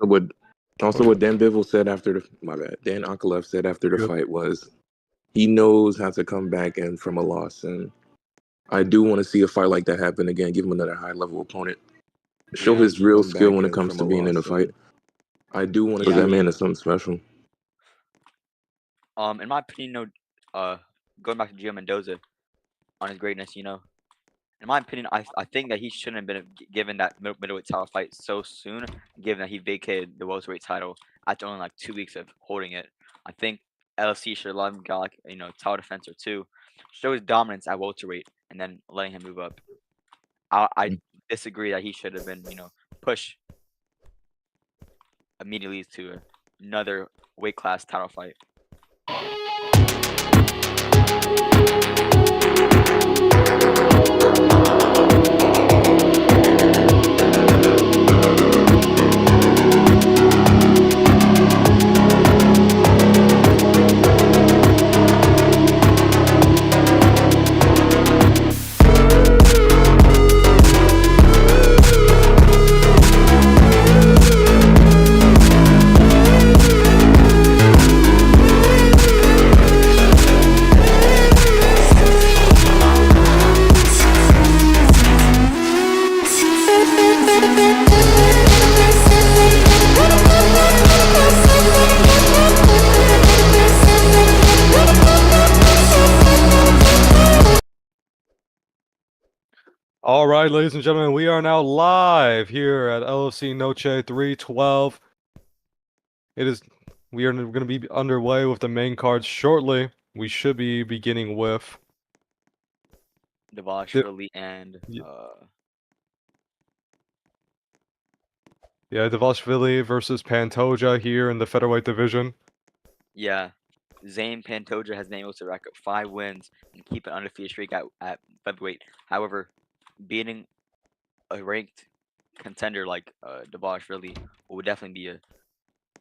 what Dan Bivol said after Dan Ankalev said after the fight was he knows how to come back and from a loss, and I do want to see a fight like that happen again. Give him another high-level opponent. Show his real skill when it comes to being in a fight. I do want to see that man is something special. In my opinion, going back to Gio Mendoza on his greatness, in my opinion, I think that he shouldn't have been given that middleweight title fight so soon, given that he vacated the welterweight title after only like 2 weeks of holding it. I think LFC should have let him get like title defense or two, show his dominance at welterweight, and then letting him move up. I disagree that he should have been pushed immediately to another weight class title fight. All right, ladies and gentlemen, we are now live here at LFC Noche 312. We are going to be underway with the main card shortly. We should be beginning with Devashvili and Devashvili versus Pantoja here in the featherweight division. Yeah, Zane Pantoja has been able to rack up 5 wins and keep an undefeated streak at featherweight. However, beating a ranked contender like Devashvili would definitely be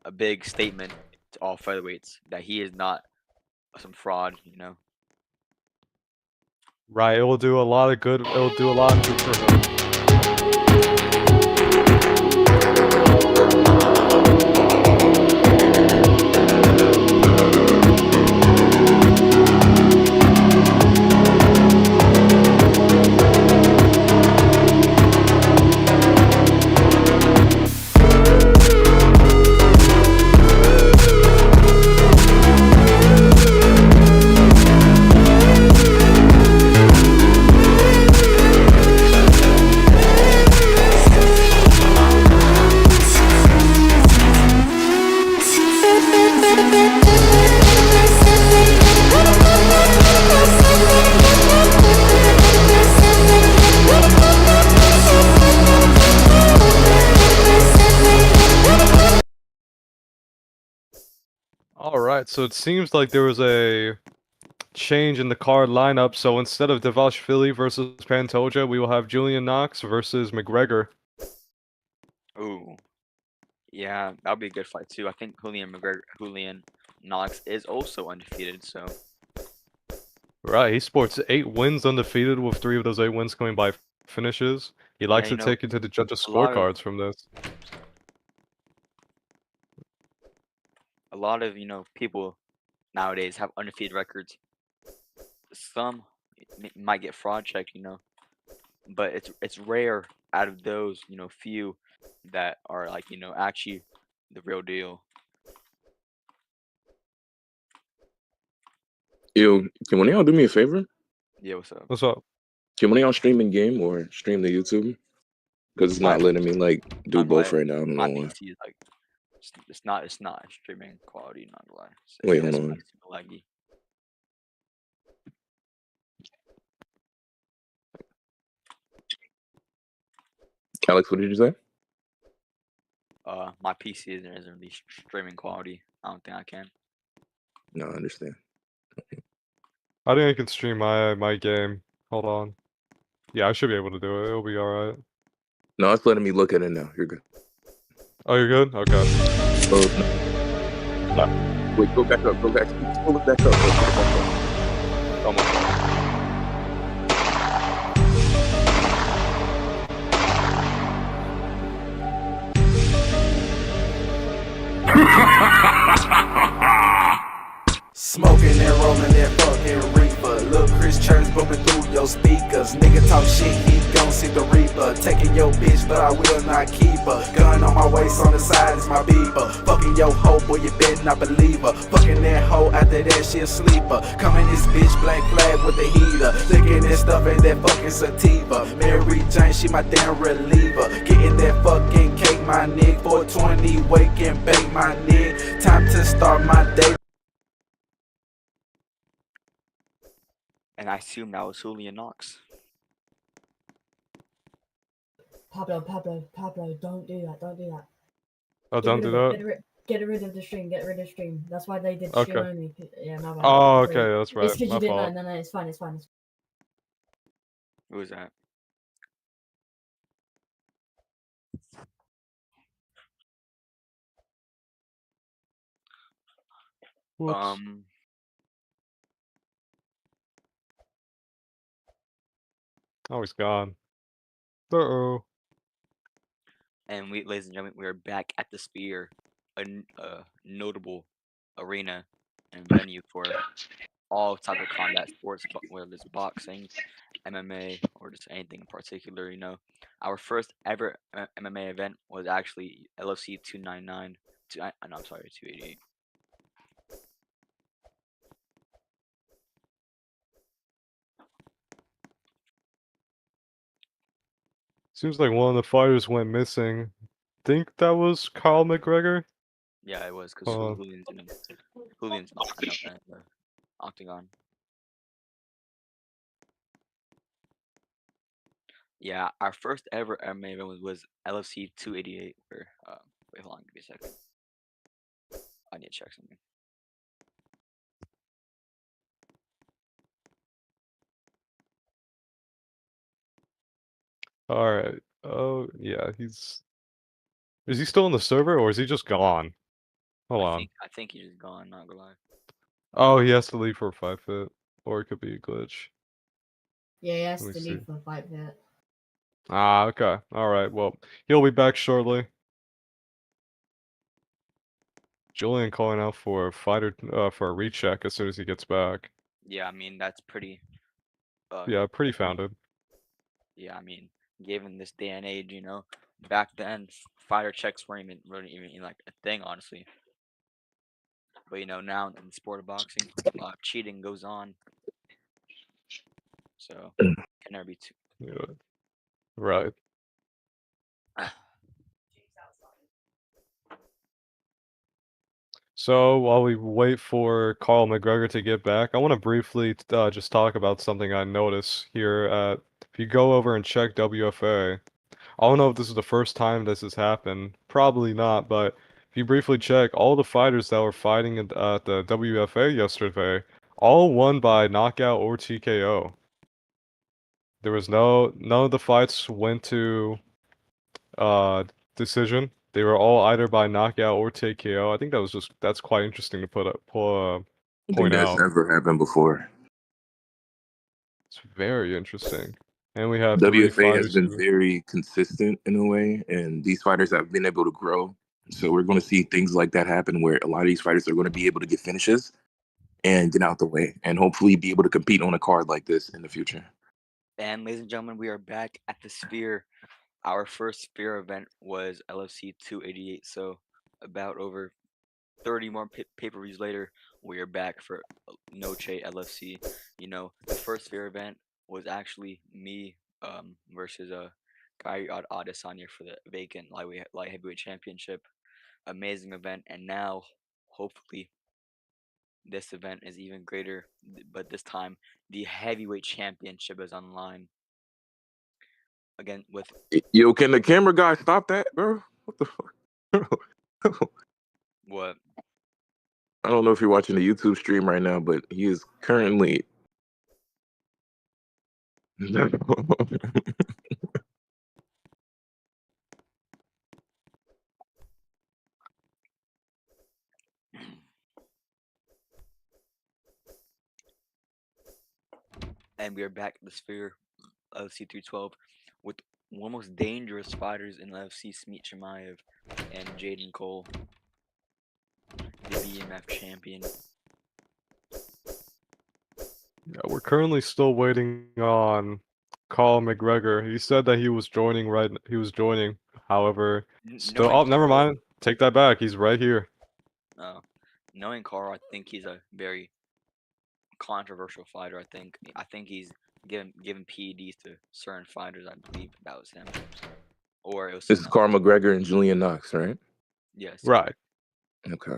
a big statement to all featherweights that he is not some fraud, Right, it will do a lot of good. It will do a lot of good for him. Alright, so it seems like there was a change in the card lineup. So instead of Devashvili versus Pantoja, we will have Julian Knox versus McGregor. Ooh. Yeah, that would be a good fight too. I think Julian Knox is also undefeated, so. Right, he sports 8 wins undefeated, with 3 of those 8 wins coming by finishes. He likes to take into the judges' scorecards from this. A lot of people nowadays have undefeated records. Some might get fraud checked, but it's rare out of those few that are like actually the real deal. Yo, can one of y'all do me a favor? Yeah, what's up? What's up? Can one of y'all stream in game or stream the YouTube? Because it's not letting me do both right now. I don't know why. PC is it's not streaming quality, not gonna lie. Wait, hold on. Laggy. Alex, what did you say? My PC isn't really streaming quality. I don't think I can. No, I understand. I think I can stream my game. Hold on. Yeah, I should be able to do it. It'll be alright. No, it's letting me look at it now. You're good. Oh, you're good? Okay. Wait, go back up. Go back. Pull it back up. Come on. Smoking and rolling that fucking reefer. Lil' Chris Church bumping through your speakers. Nigga talk shit, he gon' see the reaper. Taking your bitch, but I will not keep her. Gun on my waist, on the side is my beeper. Fucking your hoe, boy, you better not believe her. Fucking that hoe, after that she a sleeper. Coming this bitch, black flag with the heater. Licking that stuff, ain't that fucking sativa. Mary Jane, she my damn reliever. Getting that fucking cake, my nigga. 420, wake and bake, my nigga. Time to start my day. And I assume that was Julian Knox. Pablo, don't do that. Oh, don't do that? Get rid of the stream. Get rid of stream. That's why they did Okay. stream only. Yeah, my bad. Oh, okay, that's right. It's because My you didn't fault. know. No, it's fine. Who was that? Whoops. Oh, he's gone. Uh-oh. And ladies and gentlemen, we are back at the Sphere, a notable arena and venue for all type of combat sports, whether it's boxing, MMA, or just anything in particular. You know, our first ever MMA event was actually LFC 299. No, I'm sorry, 288. Seems like one of the fighters went missing. Think that was Carl McGregor? Yeah, it was because Julian's not in the octagon. Yeah, our first ever MMA event was LFC 288. Where wait, hold on, give me a second. I need to check something. Alright. Oh, yeah, he's... Is he still on the server, or is he just gone? Hold on. I think he's just gone, not gonna lie. Oh, he has to leave for a fight fit. Or it could be a glitch. Yeah, he has Let to me leave see. for fight fit. Ah, okay. Alright, well, he'll be back shortly. Julian calling out for a fighter, for a recheck as soon as he gets back. Yeah, I mean that's pretty. Yeah, pretty founded. Yeah, I mean, given this day and age, you know, back then fighter checks weren't even really like a thing, honestly. But you know, now in the sport of boxing, a lot of cheating goes on, so can never be too. Yeah. Right. So while we wait for Carl McGregor to get back, I want to briefly just talk about something I noticed here. If you go over and check WFA, I don't know if this is the first time this has happened. Probably not, but if you briefly check, all the fighters that were fighting at the WFA yesterday, all won by knockout or TKO. There was none of the fights went to decision. They were all either by knockout or TKO. I think that's quite interesting to I think point that's out. never happened before. It's very interesting. And we have three WFA has fighters been here. very consistent in a way, and these fighters have been able to grow. So we're going to see things like that happen where a lot of these fighters are going to be able to get finishes and get out the way and hopefully be able to compete on a card like this in the future. And ladies and gentlemen, we are back at the Sphere. Our first Sphere event was LFC 288. So about over 30 more pay-per-views later, we are back for Noche LFC. You know, the first Sphere event was actually me versus Kyrie Adesanya for the vacant light heavyweight championship. Amazing event, and now hopefully this event is even greater, but this time the heavyweight championship is online again with Yo, can the camera guy stop that, bro? What the fuck? what? I don't know if you're watching the YouTube stream right now, but he is currently. And we are back at the Sphere LFC 312 with one of the most dangerous fighters in LFC, Smete Chimayv and Jaden Cole. the BMF champion. Yeah, we're currently still waiting on Carl McGregor. He said that he was joining he was joining. However, still Knowing never Carl, mind. Take that back. He's right here. knowing Carl, I think he's a very controversial fighter. I think he's given PEDs to certain fighters. I believe that was him, or it was This is someone Carl McGregor and Julian Knox, right? Yes. Right. Okay.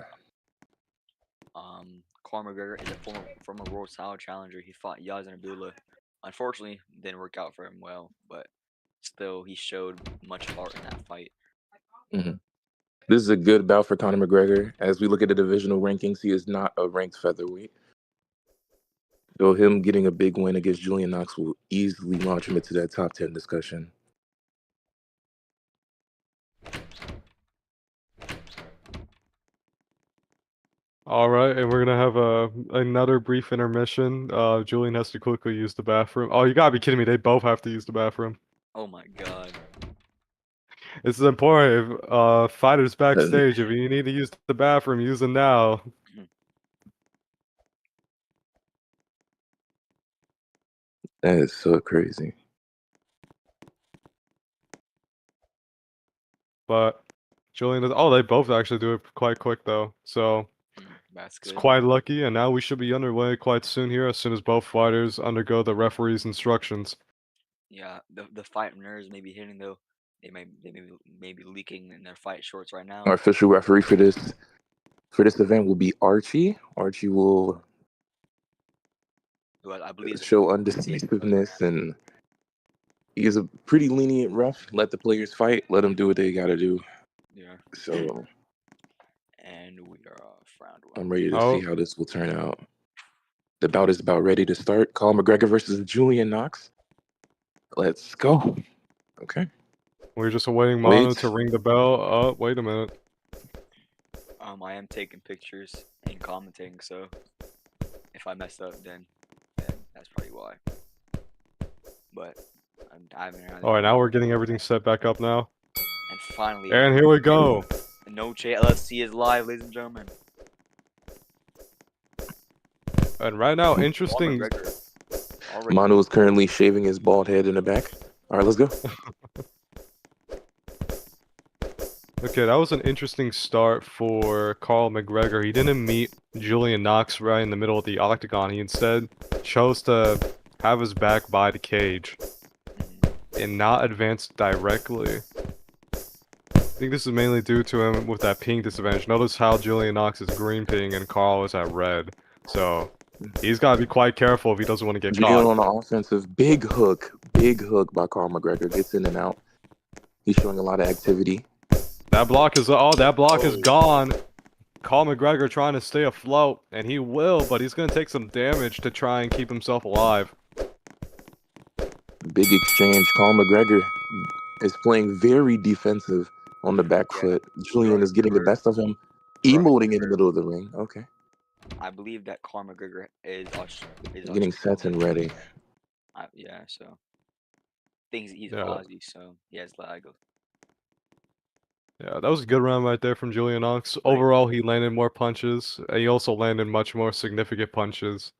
Carl McGregor is a former world title challenger. He fought Yazan Abdullah. Unfortunately, didn't work out for him well, but still, he showed much heart in that fight. Mm-hmm. This is a good bout for Conor McGregor. As we look at the divisional rankings, he is not a ranked featherweight. So him getting a big win against Julian Knox will easily launch him into that top 10 discussion. All right, and we're gonna have another brief intermission. Julian has to quickly use the bathroom. Oh, you gotta be kidding me! They both have to use the bathroom. Oh my god. This is important. If fighters backstage, if you need to use the bathroom, use it now. That is so crazy. But Julian does. Oh, they both actually do it quite quick though. So That's it's good. quite lucky, and now we should be underway quite soon here. As soon as both fighters undergo the referee's instructions. Yeah, the fight nerves may be hitting though. They may be leaking in their fight shorts right now. Our official referee for this event will be Archie. Archie will I believe show undecisiveness, and he is a pretty lenient ref. Let the players fight. Let them do what they gotta do. Yeah. So, and we are off round one. I'm ready to see how this will turn out. The bout is about ready to start. Carl McGregor versus Julian Knox. Let's go. Okay. We're just awaiting Mono to ring the bell. Oh, wait a minute. I am taking pictures and commentating, so if I mess up, then that's probably why. But I haven't. All right, now we're getting everything set back up now. And finally. And here we go. Noche LFC is live, ladies and gentlemen. And right now, interesting. Manu is currently shaving his bald head in the back. All right, let's go. Okay, that was an interesting start for Carl McGregor. He didn't meet Julian Knox right in the middle of the octagon. He instead chose to have his back by the cage and not advance directly. I think this is mainly due to him with that ping disadvantage. Notice how Julian Knox is green ping and Carl is at red. So he's got to be quite careful if he doesn't want to get caught. On the offensive, big hook by Carl McGregor. Gets in and out. He's showing a lot of activity. That block is is gone. Carl McGregor trying to stay afloat, and he will, but he's going to take some damage to try and keep himself alive. Big exchange. Carl McGregor is playing very defensive on the back foot. Julian is getting the best of him, emoting in the middle of the ring. Okay. I believe that Carl McGregor is getting set and ready. Yeah, so he's Aussie, so he has lag. Yeah, that was a good round right there from Julian Knox. Overall, he landed more punches. He also landed much more significant punches.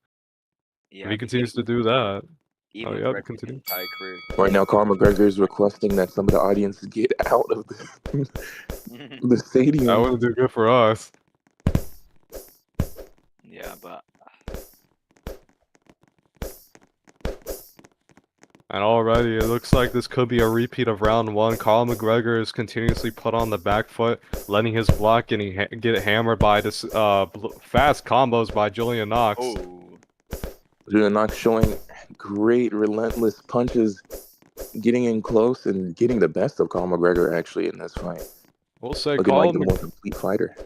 Yeah, if he continues to do that. Continue. Right now, Carl McGregor is requesting that some of the audience get out of the stadium. That wouldn't do good for us. Yeah, but. And already, it looks like this could be a repeat of round one. Carl McGregor is continuously put on the back foot, letting his block get hammered by this fast combos by Julian Knox. Oh. Julian Knox showing great relentless punches, getting in close and getting the best of Carl McGregor actually in this fight. We'll say looking like the more complete fighter.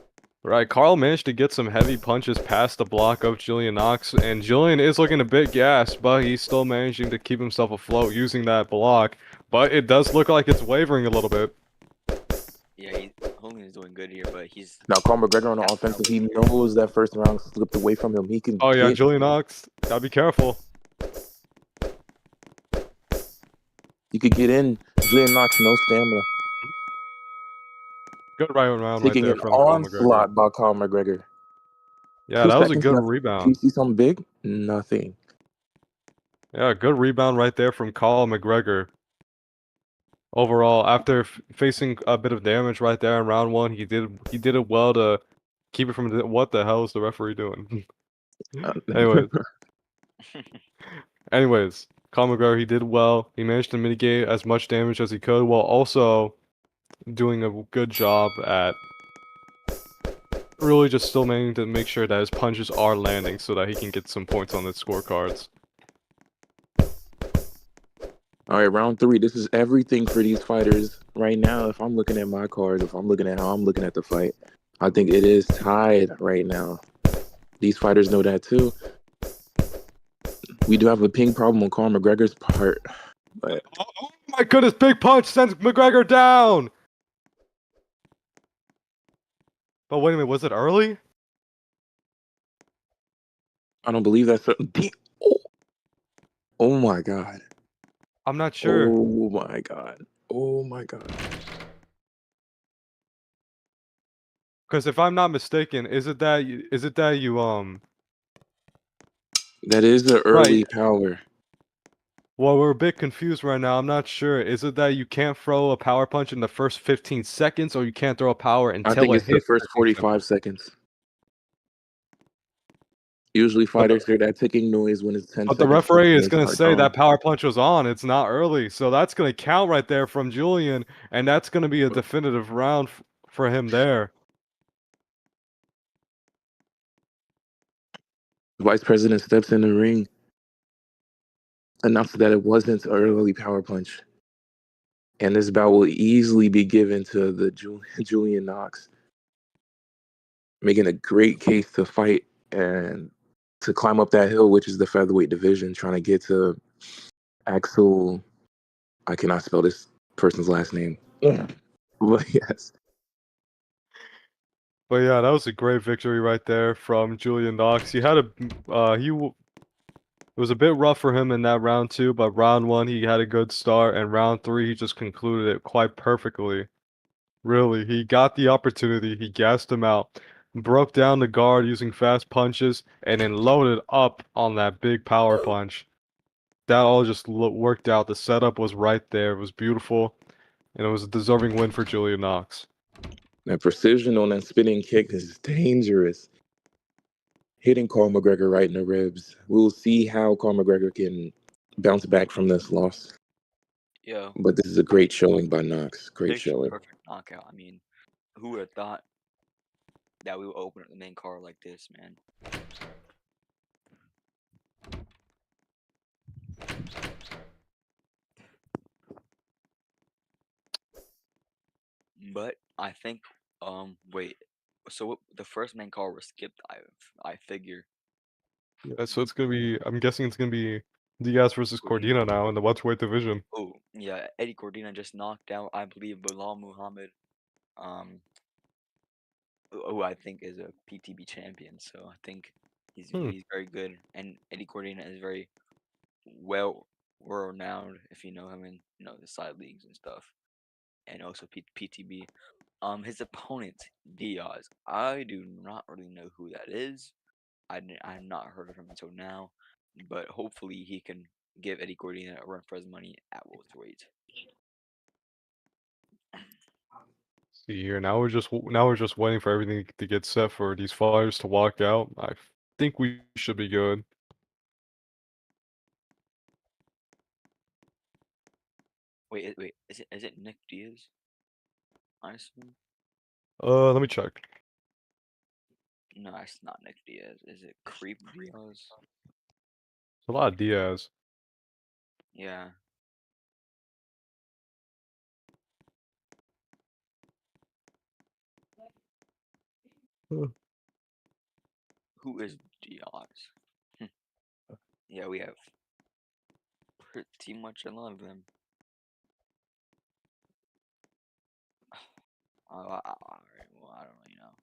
Right, Carl managed to get some heavy punches past the block of Julian Knox, and Julian is looking a bit gassed, but he's still managing to keep himself afloat using that block. But it does look like it's wavering a little bit. Yeah, Hogan is doing good here, but he's... Now, Carl McGregor on the offensive, he knows that first round slipped away from him. He can... Oh, yeah, Julian Knox, gotta be careful. You could get in. Julian Knox, no stamina. Good round taking right there an from Carl onslaught McGregor. by Carl McGregor. Yeah, 2 that was a seconds good left. Do you rebound. see something big? Nothing. Yeah, good rebound right there from Carl McGregor. Overall, after facing a bit of damage right there in round 1, he did it well to keep it from what the hell is the referee doing? Anyways, Carl McGregor, he did well. He managed to mitigate as much damage as he could while also doing a good job at really just still managing to make sure that his punches are landing so that he can get some points on the scorecards. All right, round 3. This is everything for these fighters right now. If I'm looking at my cards, if I'm looking at how I'm looking at the fight, I think it is tied right now. These fighters know that too. We do have a ping problem on Conor McGregor's part, but Oh my goodness, big punch sends McGregor down! But wait a minute, was it early? I don't believe that's oh my god. I'm not sure. Oh my god. Oh my god. Because if I'm not mistaken, is it that you That is the early power. well, we're a bit confused right now. I'm not sure. Is it that you can't throw a power punch in the first 15 seconds, or you can't throw a power I until think it it's the hits first 15 seconds? 45 seconds. Usually fighters hear that ticking noise when it's 10 But seconds. the referee is they going to start say that throwing. power punch was on. It's not early. So that's going to count right there from Julian, and that's going to be a definitive round for him there. The vice president steps in the ring, announces that it wasn't an early power punch. And this bout will easily be given to the Julian Knox, making a great case to fight and to climb up that hill, which is the featherweight division, trying to get to Axel. I cannot spell this person's last name. But yes. But yeah, that was a great victory right there from Julian Knox. He had a it was a bit rough for him in that round 2, but round 1 he had a good start, and round 3 he just concluded it quite perfectly. Really, he got the opportunity, he gassed him out, broke down the guard using fast punches, and then loaded up on that big power punch. That all just worked out. The setup was right there. It was beautiful, and it was a deserving win for Julian Knox. That precision on that spinning kick is dangerous. Hitting Carl McGregor right in the ribs. We'll see how Carl McGregor can bounce back from this loss. Yeah. But this is a great showing by Knox. Great showing. Perfect knockout. I mean, who would have thought that we would open up the main card like this, man? But I think, wait. So the first main card was skipped. I figure. Yeah, so it's gonna be. I'm guessing it's gonna be Diaz versus Cordina now in the welterweight division. Oh yeah, Eddie Cordina just knocked out, I believe, Bilal Muhammad, who I think is a PTB champion. So I think he's very good, and Eddie Cordina is very well renowned if you know him in the side leagues and stuff, and also PTB. His opponent Diaz, I do not really know who that is. I have not heard of him until now, but hopefully he can give Eddie Cordina a run for his money at welterweight. See here, now we're just waiting for everything to get set for these fighters to walk out. I think we should be good. Wait, is it Nick Diaz? I assume. Let me check. No, it's not Nick Diaz. Is it Creep Diaz? It's a lot of Diaz. Yeah. Who is Diaz? Yeah, we have pretty much a lot of them. Alright, well, I don't really know.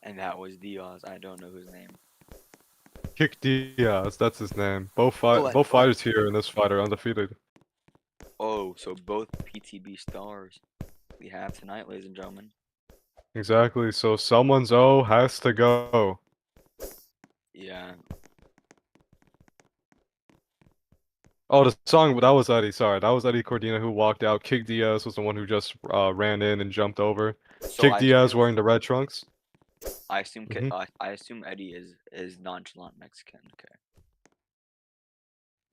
And that was Diaz. I don't know his name. Kick Diaz, that's his name. Both Oh, both fighters here in this fight are undefeated. Oh, so both PTB stars we have tonight, ladies and gentlemen. Exactly. So someone's O has to go. Yeah. Oh, the song, that was Eddie. Sorry, that was Eddie Cordina who walked out. Kick Diaz was the one who just ran in and jumped over. So Kick Diaz wearing the red trunks. I assume Mhm. I assume Eddie is nonchalant Mexican. Okay.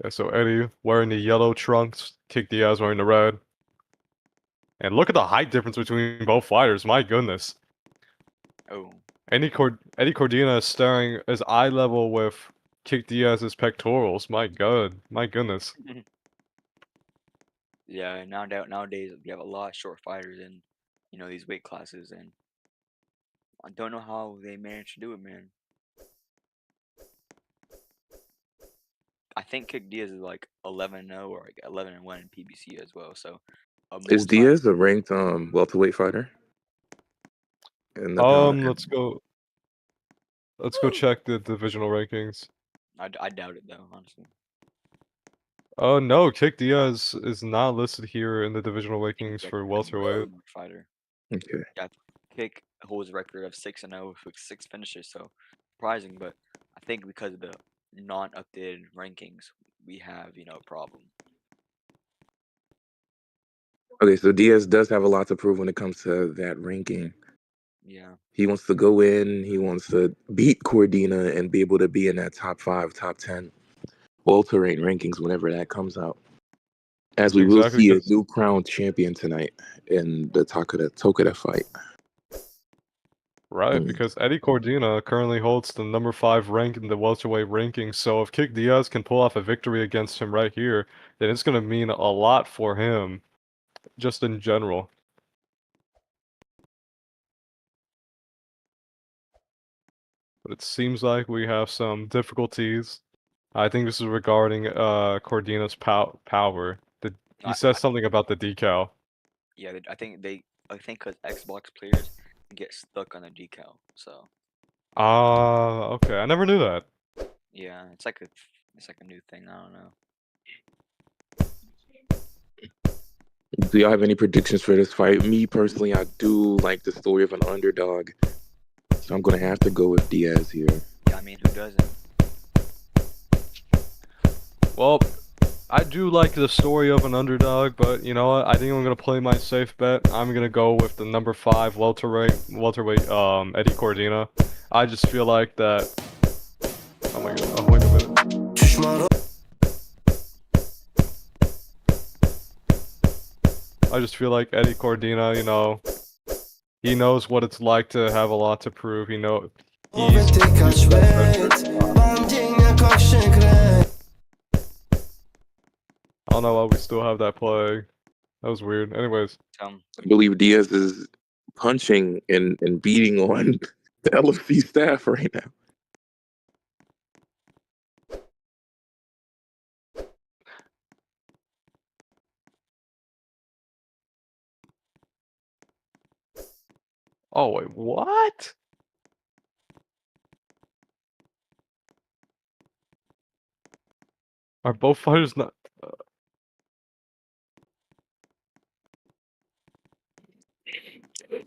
Yeah, so Eddie wearing the yellow trunks. Kick Diaz wearing the red. And look at the height difference between both fighters. My goodness. Oh. Eddie Cordina is staring his eye level with Kick Diaz's pectorals. My god. My goodness. Yeah. Nowadays we have a lot of short fighters in, these weight classes, and I don't know how they manage to do it, man. I think Kick Diaz is like 11-0 or like 11-1 in PBC as well. So Is Diaz a ranked welterweight fighter? In the Let's go check the divisional rankings. I doubt it though, honestly. Oh no, Kick Diaz is not listed here in the divisional I think rankings he's for like a welterweight. good fighter. Okay. Yeah, Kick holds a record of 6-0 with 6 finishes, so surprising. But I think because of the non-updated rankings, we have a problem. Okay, so Diaz does have a lot to prove when it comes to that ranking. Yeah. He wants to go in, he wants to beat Cordina and be able to be in that top 5, top 10 welterweight rankings whenever that comes out. As we will Exactly, see a 'cause- new crowned champion tonight in the Tokita fight. Right, because Eddie Cordina currently holds the number 5 rank in the welterweight rankings, so if Kick Diaz can pull off a victory against him right here, then it's going to mean a lot for him, just in general. But it seems like we have some difficulties. I think this is regarding Cordina's power. He says something about the decal. Yeah, I think because Xbox players get stuck on the decal, so Ah, okay. I never knew that. yeah, it's like a new thing. I don't know. Do y'all have any predictions for this fight? Me personally, I do like the story of an underdog, so I'm gonna have to go with Diaz here. Yeah, I mean, who doesn't? Well, I do like the story of an underdog, but you know what? I think I'm gonna play my safe bet. I'm gonna go with the number 5 welterweight, Eddie Cordina. I just feel like that. Oh my god! Oh, wait a minute. I just feel like Eddie Cordina, he knows what it's like to have a lot to prove. I don't know why we still have that play. That was weird. Anyways. I believe Diaz is punching and beating on the LFC staff right now. Oh, wait, what? Are both fighters not...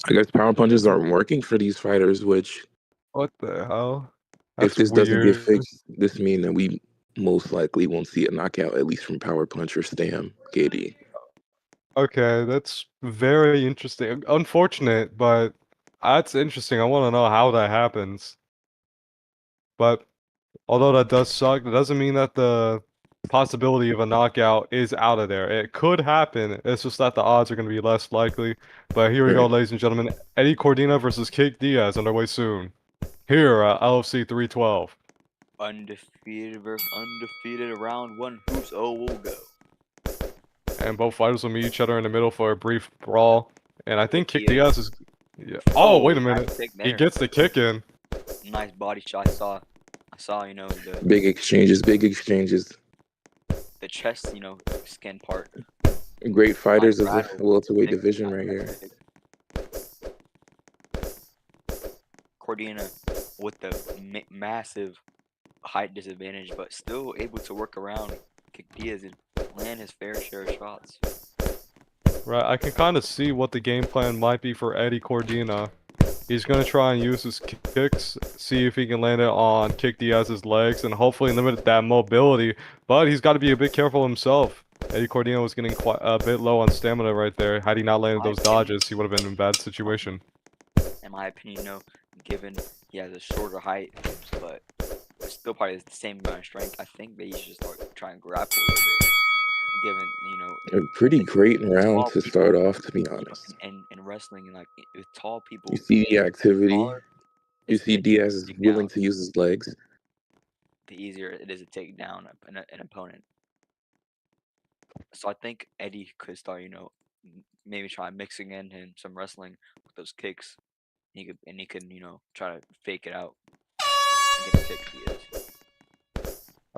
I guess power punches aren't working for these fighters, which... What the hell? If this doesn't get weird. fixed, this means that we most likely won't see a knockout, at least from power punch or Stam, KD. Okay, that's very interesting. Unfortunate, but that's interesting. I want to know how that happens. But although that does suck, that doesn't mean that the possibility of a knockout is out of there. It could happen. It's just that the odds are going to be less likely. But here we go, ladies and gentlemen. Eddie Cordina versus Kick Diaz underway soon. Here at LFC 312. Undefeated versus undefeated, round 1. Who's will go? And both fighters will meet each other in the middle for a brief brawl. And I think Kick Diaz. Diaz is... Yeah. Oh, wait a nice minute. kick He there. gets the kick in. Nice body shot. I saw, the Big exchanges, the chest, skin part. Great fighters of the rattle welterweight Nick division got right that here. kick. Cordina with the massive height disadvantage, but still able to work around, kick Diaz, and land his fair share of shots. Right, I can kind of see what the game plan might be for Eddie Cordina. He's going to try and use his kicks, see if he can land it on Kick Diaz's legs, and hopefully limit that mobility. But he's got to be a bit careful himself. Eddie Cordina was getting quite a bit low on stamina right there. Had he not landed those dodges, he would have been in a bad situation. In my opinion, given he has a shorter height, but still probably has the same amount of strength, I think that he should start trying to grapple a little bit. Given A pretty great round tall to people, start off, to be honest. and wrestling, and like with tall people, You see the activity. taller, You it's see easier Diaz to is take willing down. to use his legs. The easier it is to take down an opponent. So I think Eddie could start, maybe try mixing in some wrestling with those kicks. He could, try to fake it out and get a kick Diaz.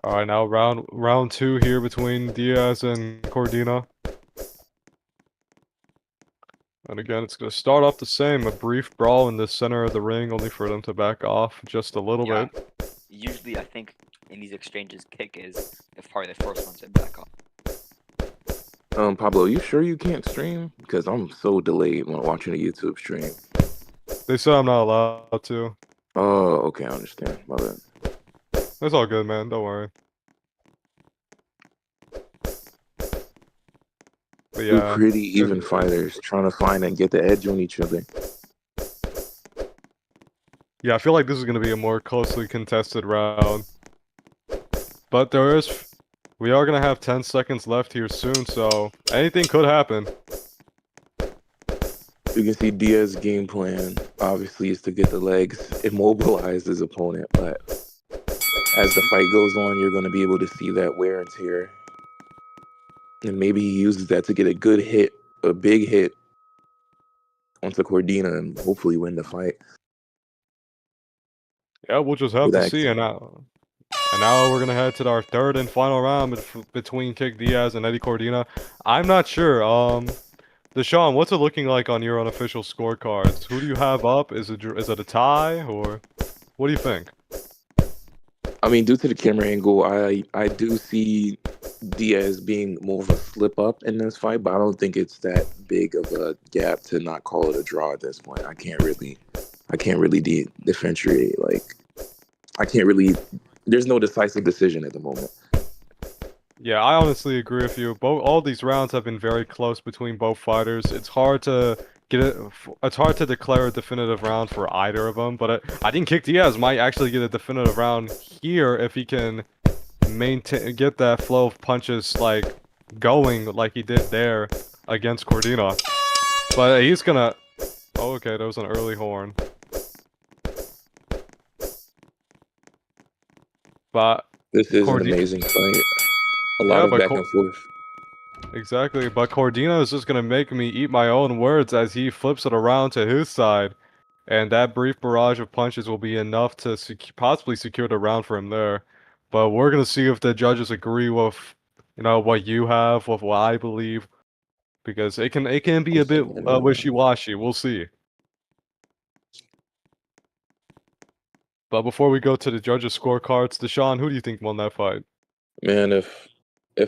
All right, now round 2 here between Diaz and Cordina. And again, it's going to start off the same, a brief brawl in the center of the ring, only for them to back off just a little bit. Usually, I think in these exchanges, kick is probably the first one to back off. Pablo, you sure you can't stream? Because I'm so delayed when watching a YouTube stream. They said I'm not allowed to. Oh, okay, I understand. My bad. It's all good, man. Don't worry. But Two yeah, pretty even fighters trying to find and get the edge on each other. yeah, I feel like this is going to be a more closely contested round. But we are going to have 10 seconds left here soon, so anything could happen. You can see Diaz's game plan, obviously, is to get the legs, immobilize his opponent. But as the fight goes on, you're going to be able to see that wear and tear. And maybe he uses that to get a good hit, a big hit onto Cordina and hopefully win the fight. Yeah, we'll just have to see. And now we're going to head to our third and final round between Kick Diaz and Eddie Cordina. I'm not sure. Deshaun, what's it looking like on your unofficial scorecards? Who do you have up? Is it a tie, or what do you think? I mean, due to the camera angle, I do see Diaz being more of a slip up in this fight, but I don't think it's that big of a gap to not call it a draw at this point. I can't really differentiate. Like, I can't really. There's no decisive decision at the moment. Yeah, I honestly agree with you. All these rounds have been very close between both fighters. It's hard to declare a definitive round for either of them, but I think Kick Diaz might actually get a definitive round here if he can get that flow of punches like going like he did there against Cordina. But he's gonna. Oh, okay, there was an early horn. But This is an amazing fight. A lot of back and forth. Exactly, but Cordina is just gonna make me eat my own words as he flips it around to his side, and that brief barrage of punches will be enough to possibly secure the round for him there. But we're gonna see if the judges agree with, what you have, with what I believe, because it can be a bit wishy-washy. We'll see. But before we go to the judges' scorecards, Deshaun, who do you think won that fight? Man, if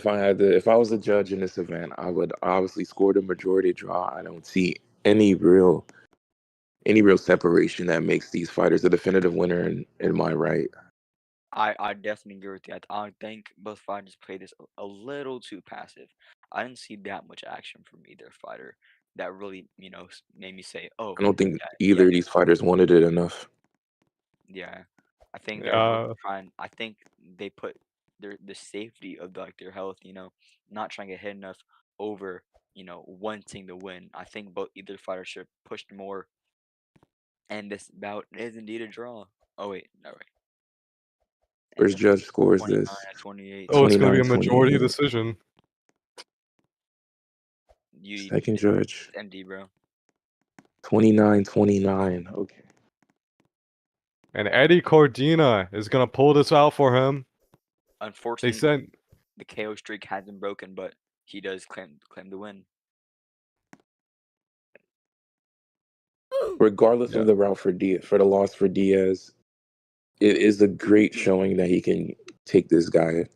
I was a judge in this event, I would obviously score the majority draw. I don't see any real separation that makes these fighters a definitive winner in my right. I definitely agree with that. I think both fighters played this a little too passive. I didn't see that much action from either fighter that really, made me say, "Oh, I don't think either of these fighters wanted it enough. yeah." I think they're really trying. I think they put the safety of their health, not trying to get hit enough over, wanting to win. I think either fighter should have pushed more, and this bout is indeed a draw. Oh wait, no right. First judge scores this. 29-28. Oh, it's gonna be a majority decision. Second judge. MD, bro. 29-29. Okay. And Eddie Cordina is gonna pull this out for him. Unfortunately, the KO streak hasn't broken, but he does claim the win. Regardless Yeah. of the route for the loss for Diaz, it is a great showing that he can take this guy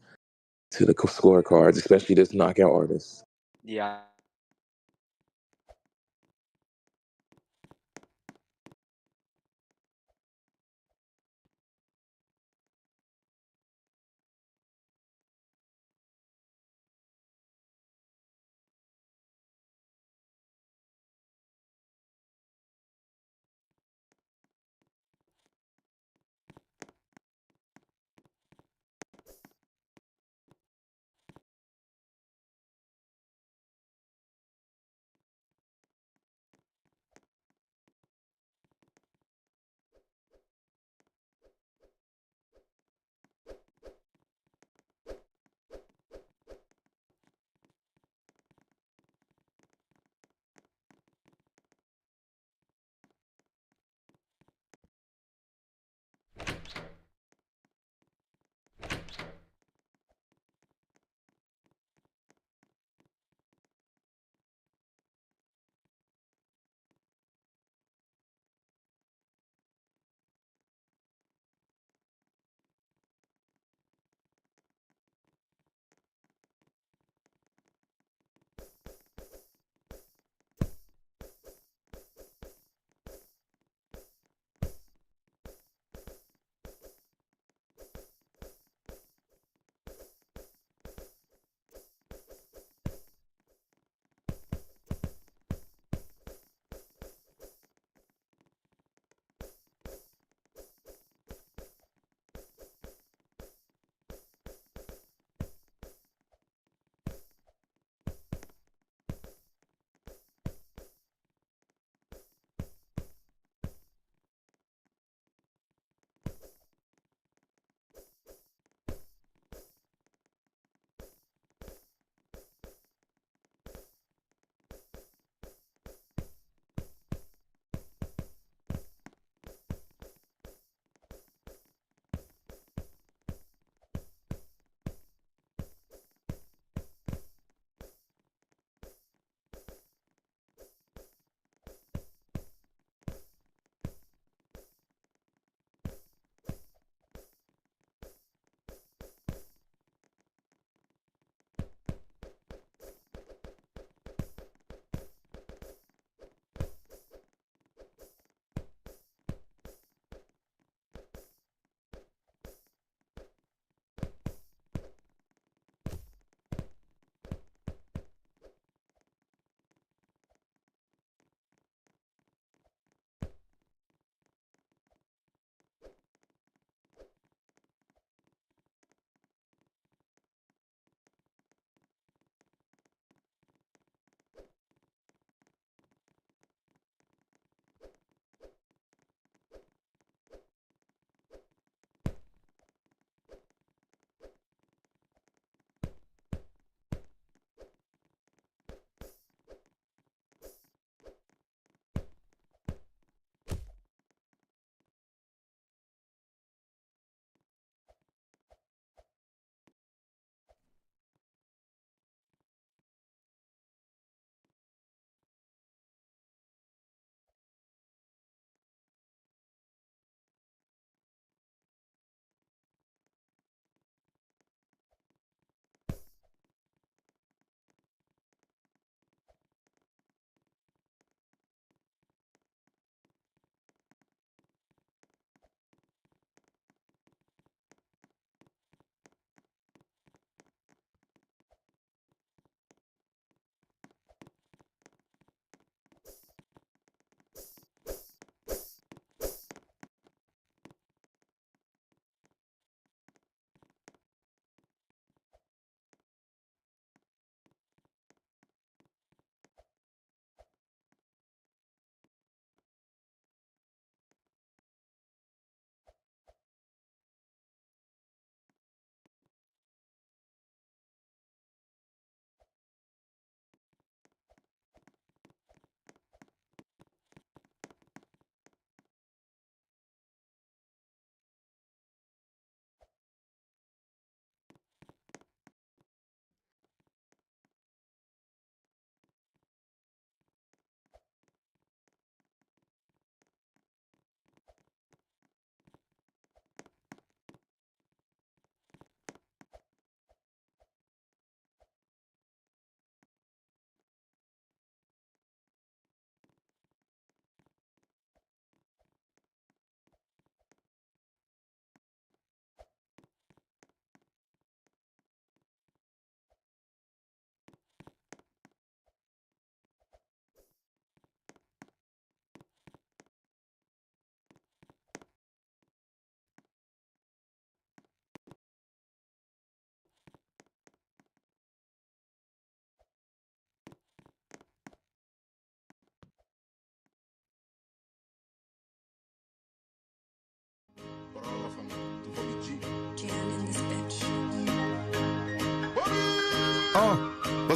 to the scorecards, especially this knockout artist. Yeah,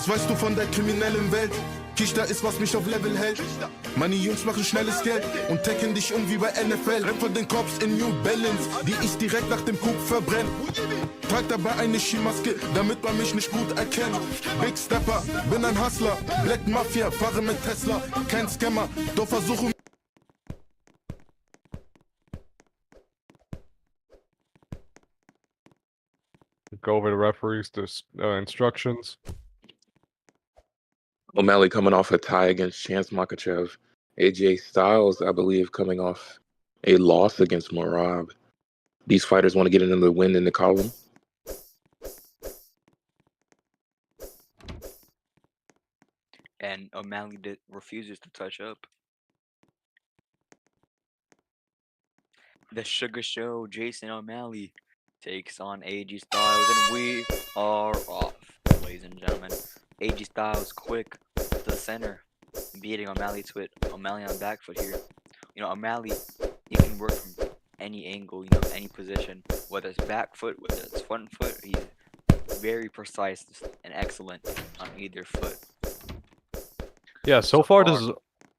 Was weißt du von der kriminellen Welt? Kichter ist, was mich auf Level hält. Meine Jungs machen schnelles Geld und tacken dich um wie bei NFL. Renn von den Cops in New Balance, die ich direkt nach dem Cook verbrenne. Trag dabei eine Skimaske, damit man mich nicht gut erkennt. Big Stepper, bin ein Hustler. Black Mafia, fahre mit Tesla. Kein Scammer, doch versuche... Go over the referees' instructions. O'Malley coming off a tie against Chance Makachev. AJ Styles, I believe, coming off a loss against Morab. These fighters want to get another win in the column. And O'Malley refuses to touch up. The Sugar Show, Jason O'Malley takes on AG Styles, and we are off, ladies and gentlemen. AG Styles quick to the center, beating O'Malley to it. O'Malley on back foot here. You know, O'Malley, he can work from any angle, you know, any position, whether it's back foot, whether it's front foot. He's very precise and excellent on either foot. Yeah, so far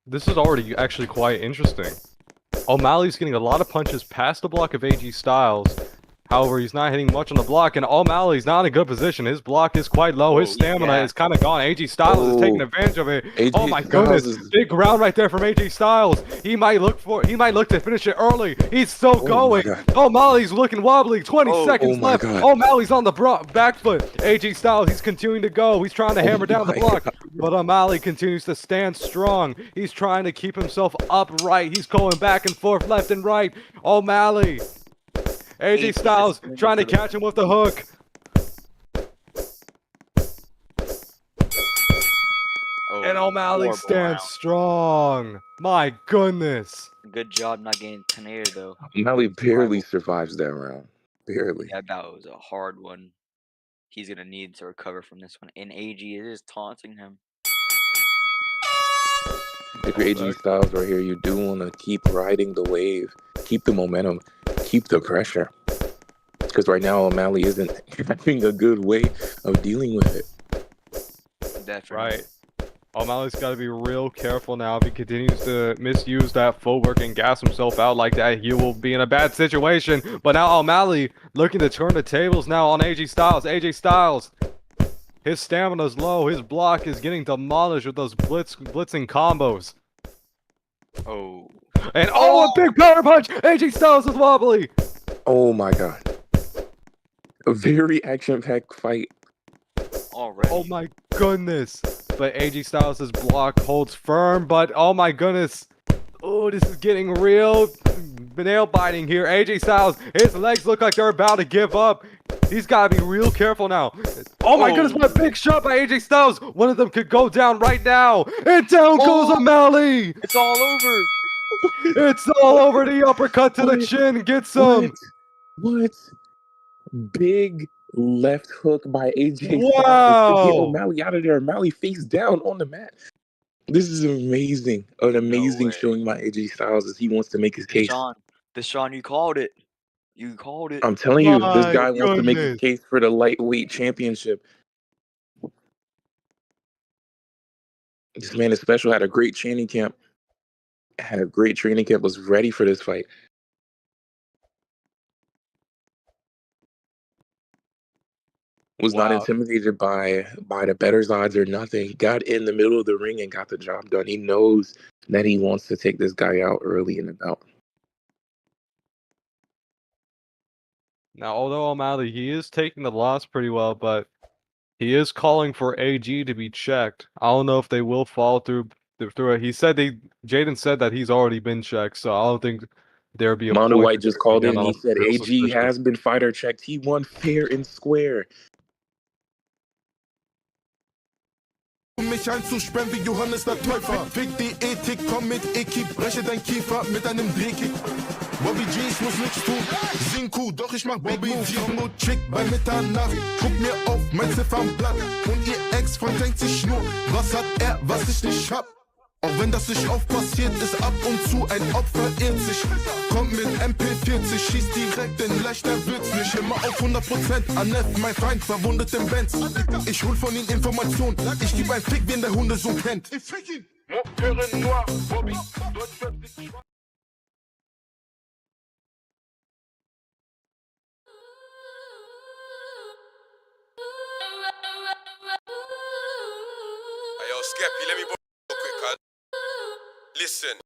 this is already actually quite interesting. O'Malley's getting a lot of punches past the block of AG Styles. However, he's not hitting much on the block, and O'Malley's not in a good position. His block is quite low. His stamina is kind of gone. AG Styles is taking advantage of it. Oh my goodness! Big round right there from AG Styles. He might look to finish it early. He's still going. O'Malley's looking wobbly. 20 seconds left. O'Malley's on the back foot. AG Styles, he's continuing to go. He's trying to hammer down the block, but O'Malley continues to stand strong. He's trying to keep himself upright. He's going back and forth, left and right. O'Malley. AJ Styles trying to catch him with the hook. And O'Malley stands strong. My goodness. Good job not getting tenared though. O'Malley barely survives that round. Barely. Yeah, that was a hard one. He's going to need to recover from this one. And AG is taunting him. If you're AG Styles right here, you do want to keep riding the wave. Keep the momentum. Keep the pressure. Because right now, O'Malley isn't having a good way of dealing with it. Definitely. Right. O'Malley's got to be real careful now. If he continues to misuse that footwork and gas himself out like that, he will be in a bad situation. But now O'Malley looking to turn the tables now on AJ Styles. AJ Styles, his stamina's low. His block is getting demolished with those blitzing combos. Oh. And a big power punch! AJ Styles is wobbly! Oh my god. A very action-packed fight. Already. Oh my goodness. But AJ Styles' block holds firm, but oh my goodness. Oh, this is getting real nail biting here. AJ Styles, his legs look like they're about to give up. He's got to be real careful now. Oh my goodness, what a big shot by AJ Styles. One of them could go down right now. And down goes O'Malley. It's all over. It's all over. The uppercut to the chin. Get some. What? Big left hook by AJ Wow. Styles to get O'Malley out of there. O'Malley face down on the mat. This is amazing. An amazing showing by AJ Styles as he wants to make his case. Deshaun, you called it. You called it. I'm telling you, this guy wants to make his case for the lightweight championship. This man is special. Had a great training camp. Was ready for this fight. Was not intimidated by the better's odds or nothing. Got in the middle of the ring and got the job done. He knows that he wants to take this guy out early in the bout. Now, although O'Malley, he is taking the loss pretty well, but he is calling for AG to be checked. I don't know if they will follow through it. He said Jaden said that he's already been checked, so I don't think there'll be a Manu White just called in. He said AG has been fighter checked. He won fair and square. Mich einzusperren wie Johannes der Täufer. Fick die Ethik, komm mit Ekip, breche dein Kiefer mit einem Drehkick. Bobby G, ich muss nichts tun. Sinku, doch ich mach Bobby G. Combo Chick bei Mitternacht. Guck mir auf mein Ziffernblatt. Und ihr Ex-Freund denkt sich nur, was hat er, was ich nicht hab? Auch wenn das nicht oft passiert ist, ab und zu ein Opfer irrt sich. Kommt mit MP40, schießt direkt, denn leichter wird's nicht. Immer auf 100%, Anef, mein Feind, verwundet im Benz. Ich hol von ihm Informationen, ich geb ein Fick, wen der Hundesohn kennt. Ich fick ihn! Noir, Bobby, Yo, Skeppy, let me borrow real quick, cuz. Listen.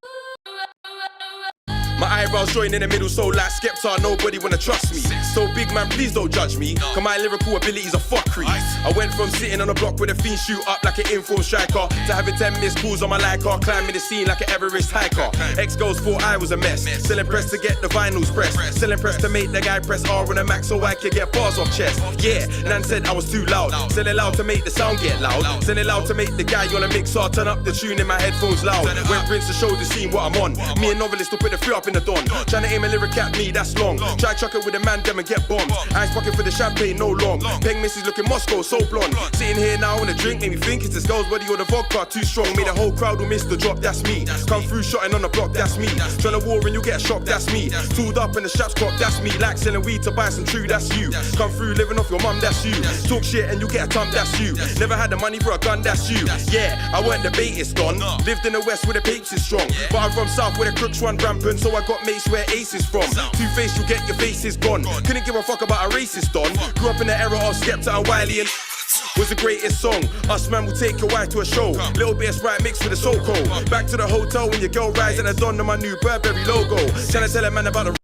My eyebrows join in the middle, so like Skepta, nobody wanna trust me. So big man, please don't judge me, cause my lyrical abilities are fuckery. I went from sitting on the block with a fiend shoot up like an info striker to having 10 missed calls on my Leica, climbing the scene like an Everest hiker. Ex-girls thought I was a mess, selling press to get the vinyls pressed, selling press to make the guy press R on the Mac so I could get bars off chest. Yeah, Nan said I was too loud, selling loud to make the sound get loud, selling loud to make the guy on a mixer turn up the tune in my headphones loud. Went Prince to show the scene what I'm on, me and novelist to put the free up in the dawn. Trying to aim a lyric at me, that's long. Try chuck it with a man, them and get bombed. Ice pocket for the champagne, no long. Peng misses looking Moscow, so blonde. Sitting here now on a drink, made me think it's this girl's body or the vodka too strong. Made the whole crowd who missed the drop, that's me. Come through shotting on the block, that's me. Trying to war and you get shocked, that's me. Tooled up and the straps cropped, that's me. Like selling weed to buy some true, that's you. Come through living off your mum, that's you. Talk shit and you get a thump, that's you. Never had the money for a gun, that's you. Yeah, I weren't the baitist on. Lived in the west where the papes is strong. But I'm from south where the crooks run rampant, so I got mates where Ace is from. Two-faced, you get your face is gone. Couldn't give a fuck about a racist don. Grew up in the era of Skepta and Wiley and was the greatest song. Us man will take your wife to a show. Little bit of Sprite mixed with a Soko. Back to the hotel when your girl rides and I don on my new Burberry logo. Trying to tell a man about the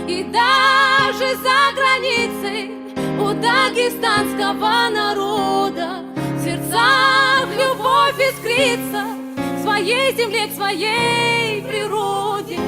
И даже за границей у дагестанского народа в сердцах любовь искрится к своей земле, к своей природе.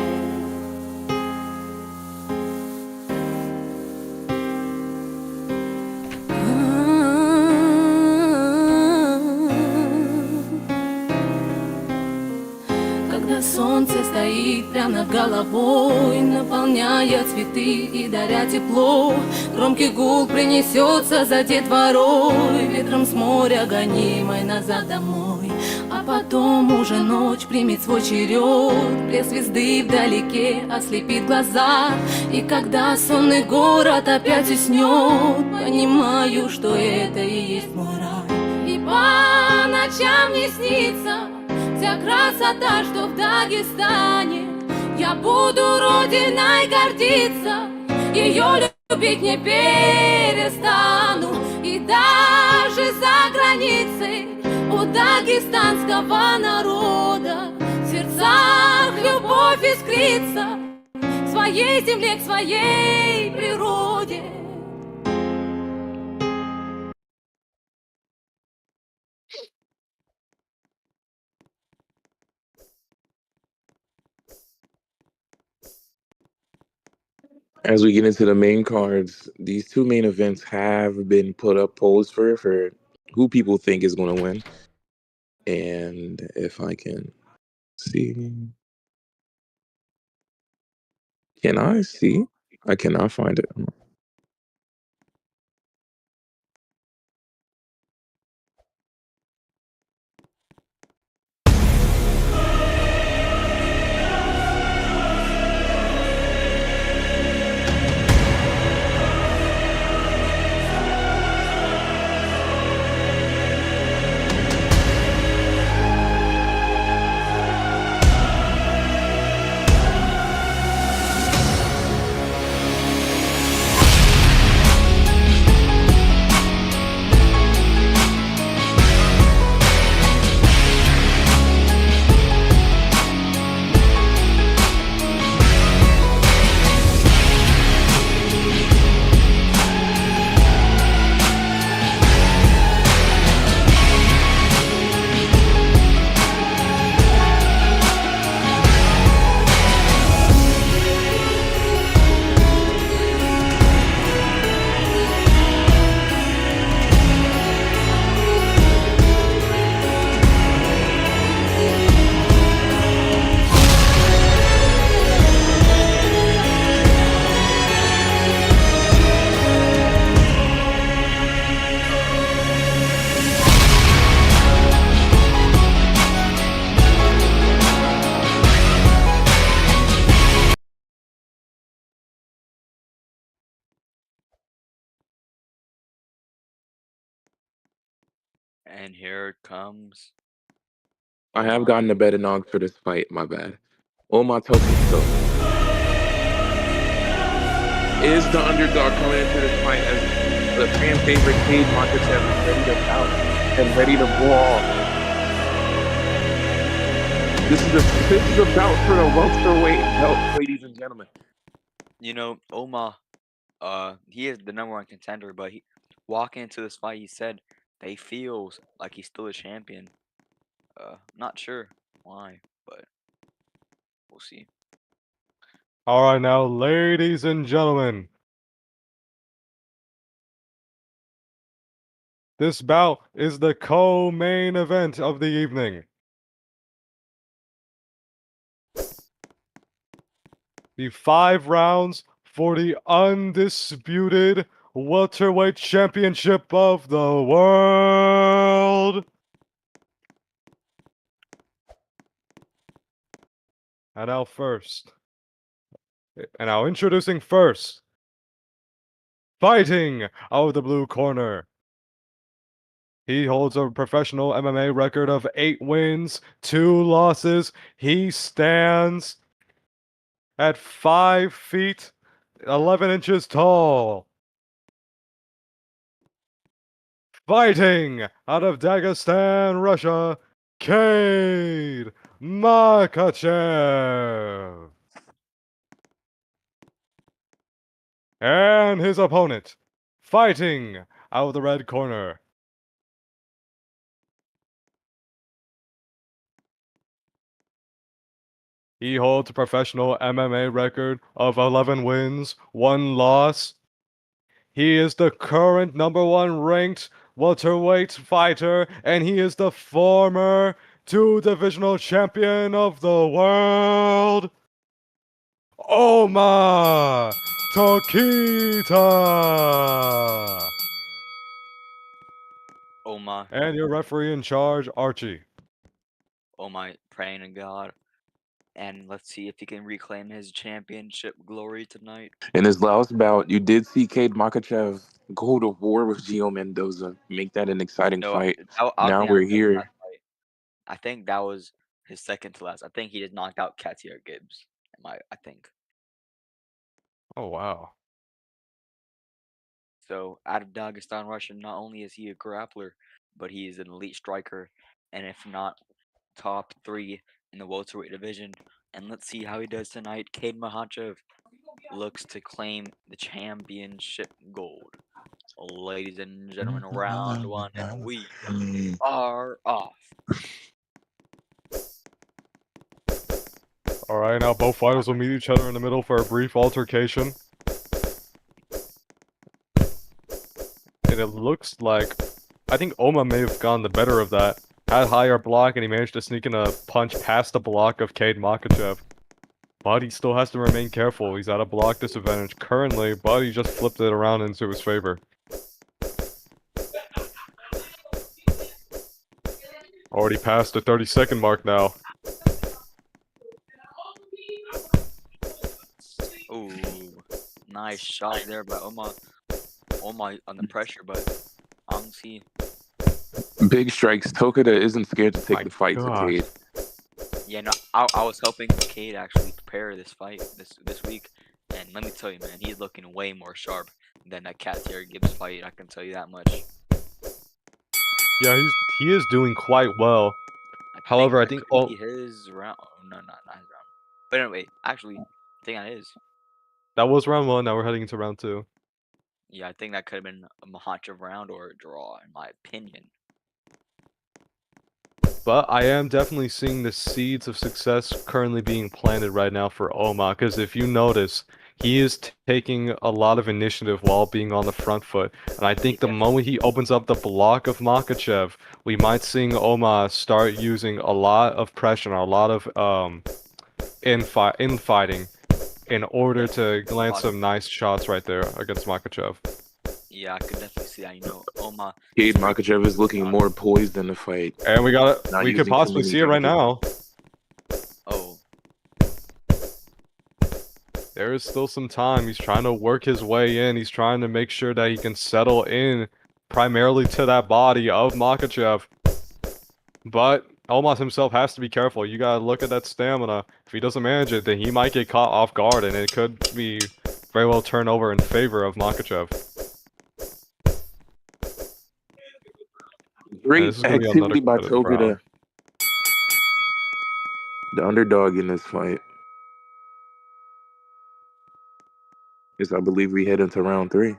Когда солнце стоит прямо над головой, наполняя цветы и даря тепло, громкий гул принесется за детворой, ветром с моря гонимой назад домой. А потом уже ночь примет свой черед, блеск звезды вдалеке ослепит глаза. И когда сонный город опять уснет, понимаю, что это и есть мой рай. И по ночам не снится вся красота, что в Дагестане. Я буду родиной гордиться, ее любить не перестану. И даже за границей у дагестанского народа в сердцах любовь искрится к своей земле, к своей природе. As we get into the main cards, these two main events have been put up polls for who people think is going to win. And if I can see, can I see? I cannot find it. And here it comes. I have gotten a better nog for this fight. My bad. Omar Tokita is the underdog coming into this fight as the fan favorite Cade Makachev is ready to pout and ready to brawl. This is a bout for the welterweight belt, ladies and gentlemen. You know, Omar, he is the #1 contender, but walking into this fight, he said that he feels like he's still a champion. Not sure why, but we'll see. All right, now, ladies and gentlemen, this bout is the co-main event of the evening. The 5 rounds for the undisputed welterweight championship of the world. And now introducing first, fighting out of the blue corner. He holds a professional MMA record of 8 wins, 2 losses. He stands at 5 feet, 11 inches tall. Fighting out of Dagestan, Russia, Cade Makachev. And his opponent, fighting out of the red corner. He holds a professional MMA record of 11 wins, 1 loss. He is the current #1 ranked welterweight fighter, and he is the former 2-divisional champion of the world, Omar Tokita. Omar, And your referee in charge, Archie. Omar praying to God. And let's see if he can reclaim his championship glory tonight. In his last bout, you did see Cade Makachev go to war with Gio Mendoza, make that an exciting No, fight. I Now think we're that was his here. last fight. I think that was his second to last. I think he just knocked out Katia Gibbs. I think. Oh, wow. So out of Dagestan, Russia, not only is he a grappler, but he is an elite striker, and if not top 3 in the welterweight division. And let's see how he does tonight. Cade Makachev looks to claim the championship gold. Ladies and gentlemen, round 1, and we are off. All right, now both fighters will meet each other in the middle for a brief altercation. And it looks like, I think Oma may have gotten the better of that. Had higher block, and he managed to sneak in a punch past the block of Cade Makachev. But he still has to remain careful. He's at a block disadvantage currently, but he just flipped it around into his favor. Already past the 30-second mark now. Ooh, nice shot there by Oma. Oma on the pressure, but honestly, Big strikes. Tokita isn't scared to take My the fight gosh. to Cade. yeah, no, I was helping Cade actually prepare this fight this week, and let me tell you, man, he's looking way more sharp than that Katia Gibbs fight. I can tell you that much. Yeah, he is doing quite well. However, I think that could be his round. Oh, no, not his round. But anyway, actually, I think that is. that was round 1. Now we're heading into round 2. Yeah, I think that could have been a Makachev round or a draw, in my opinion. But I am definitely seeing the seeds of success currently being planted right now for Oma, because if you notice, he is taking a lot of initiative while being on the front foot. And I think the moment he opens up the block of Makachev, we might see Oma start using a lot of pressure, a lot of infighting in order to land some nice shots right there against Makachev. Yeah, I could definitely see that. You know, Oma. Cade Makachev is looking more poised in the fight. And we Not could using possibly too many see it right now. Oh, There is still some time. He's trying to work his way in. He's trying to make sure that he can settle in primarily to that body of Makachev. But Omos himself has to be careful. You gotta look at that stamina. If he doesn't manage it, then he might get caught off guard, and it could be very well turn over in favor of Makachev. Great activity by Tokita, the underdog in this fight. Because I believe we head into round 3.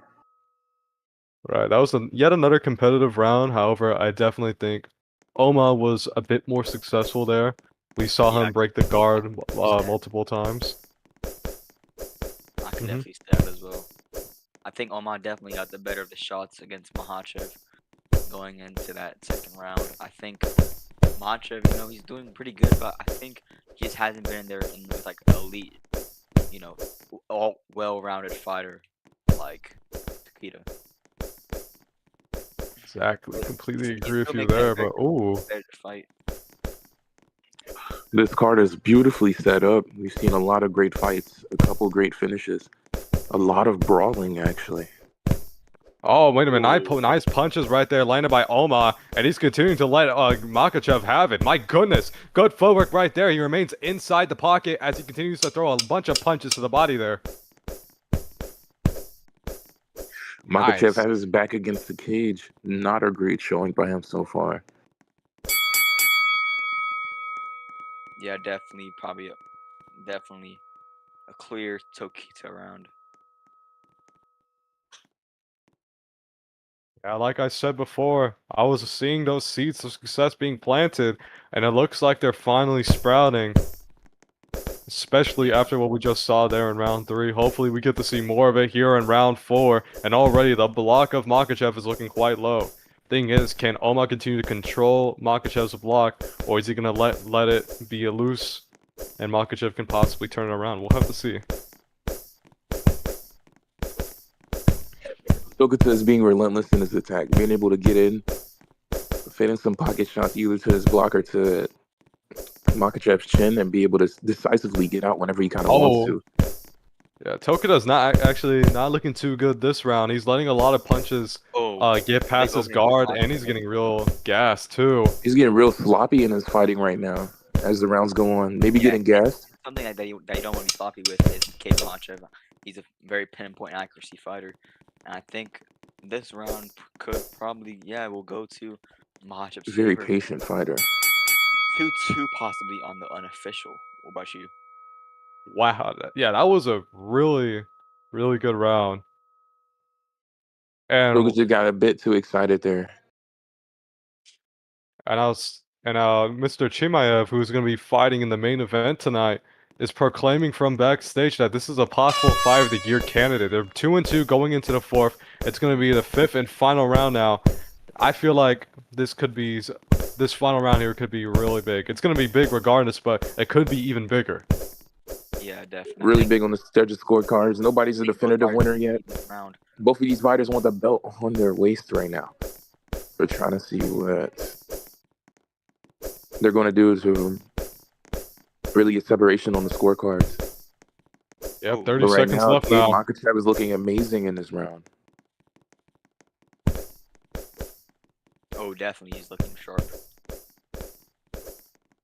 Right, that was yet another competitive round. However, I definitely think Oma was a bit more successful there. We saw him break the guard multiple times. I can definitely say that as well. I think Oma definitely got the better of the shots against Makachev going into that second round. I think Makachev, you know, he's doing pretty good, but I think he just hasn't been in there with like an elite, you know, all well-rounded fighter like Tokita. Exactly, completely agree with you there, but ooh. Fight. This card is beautifully set up. We've seen a lot of great fights, a couple great finishes, a lot of brawling actually. Oh, wait a minute, nice punches right there landed by Oma, and he's continuing to let Makachev have it. My goodness, good footwork right there. He remains inside the pocket as he continues to throw a bunch of punches to the body there. Makachev has his back against the cage. Not a great showing by him so far. Yeah, definitely, definitely a clear Tokita round. Yeah, like I said before, I was seeing those seeds of success being planted, and it looks like they're finally sprouting. Especially after what we just saw there in round 3. Hopefully we get to see more of it here in round 4, and already the block of Makachev is looking quite low. Thing is, can Oma continue to control Makachev's block, or is he gonna let it be loose, and Makachev can possibly turn it around? We'll have to see. Tokita is being relentless in his attack, being able to get in, fit in some pocket shots either to his block or to Makachev's chin, and be able to decisively get out whenever he kind of wants to. Yeah, Tokita's not looking too good this round. He's letting a lot of punches get past his guard, and he's getting real gassed too. He's getting real sloppy in his fighting right now as the rounds go on. Maybe getting gassed. Something that you don't want to be sloppy with is Makachev. He's a very pinpoint accuracy fighter, and I think this round could probably will go to Makachev's very favor. Patient fighter. 2-2 possibly on the unofficial. What about you? Wow, that was a really, really good round. And Tokita got a bit too excited there. And Mr. Chimayv, who's going to be fighting in the main event tonight, is proclaiming from backstage that this is a possible Fight of the Year candidate. They're 2-2 going into the 4th. It's going to be the 5th and final round now. I feel like this final round here could be really big. It's going to be big regardless, but it could be even bigger. Yeah, definitely. Really big on the judges' scorecards. Nobody's a definitive winner yet. Both of these fighters want the belt on their waist right now. We're trying to see what they're going to do to really get separation on the scorecards. Yep, 30 seconds left now. Makachev is looking amazing in this round. Oh, definitely, he's looking sharp.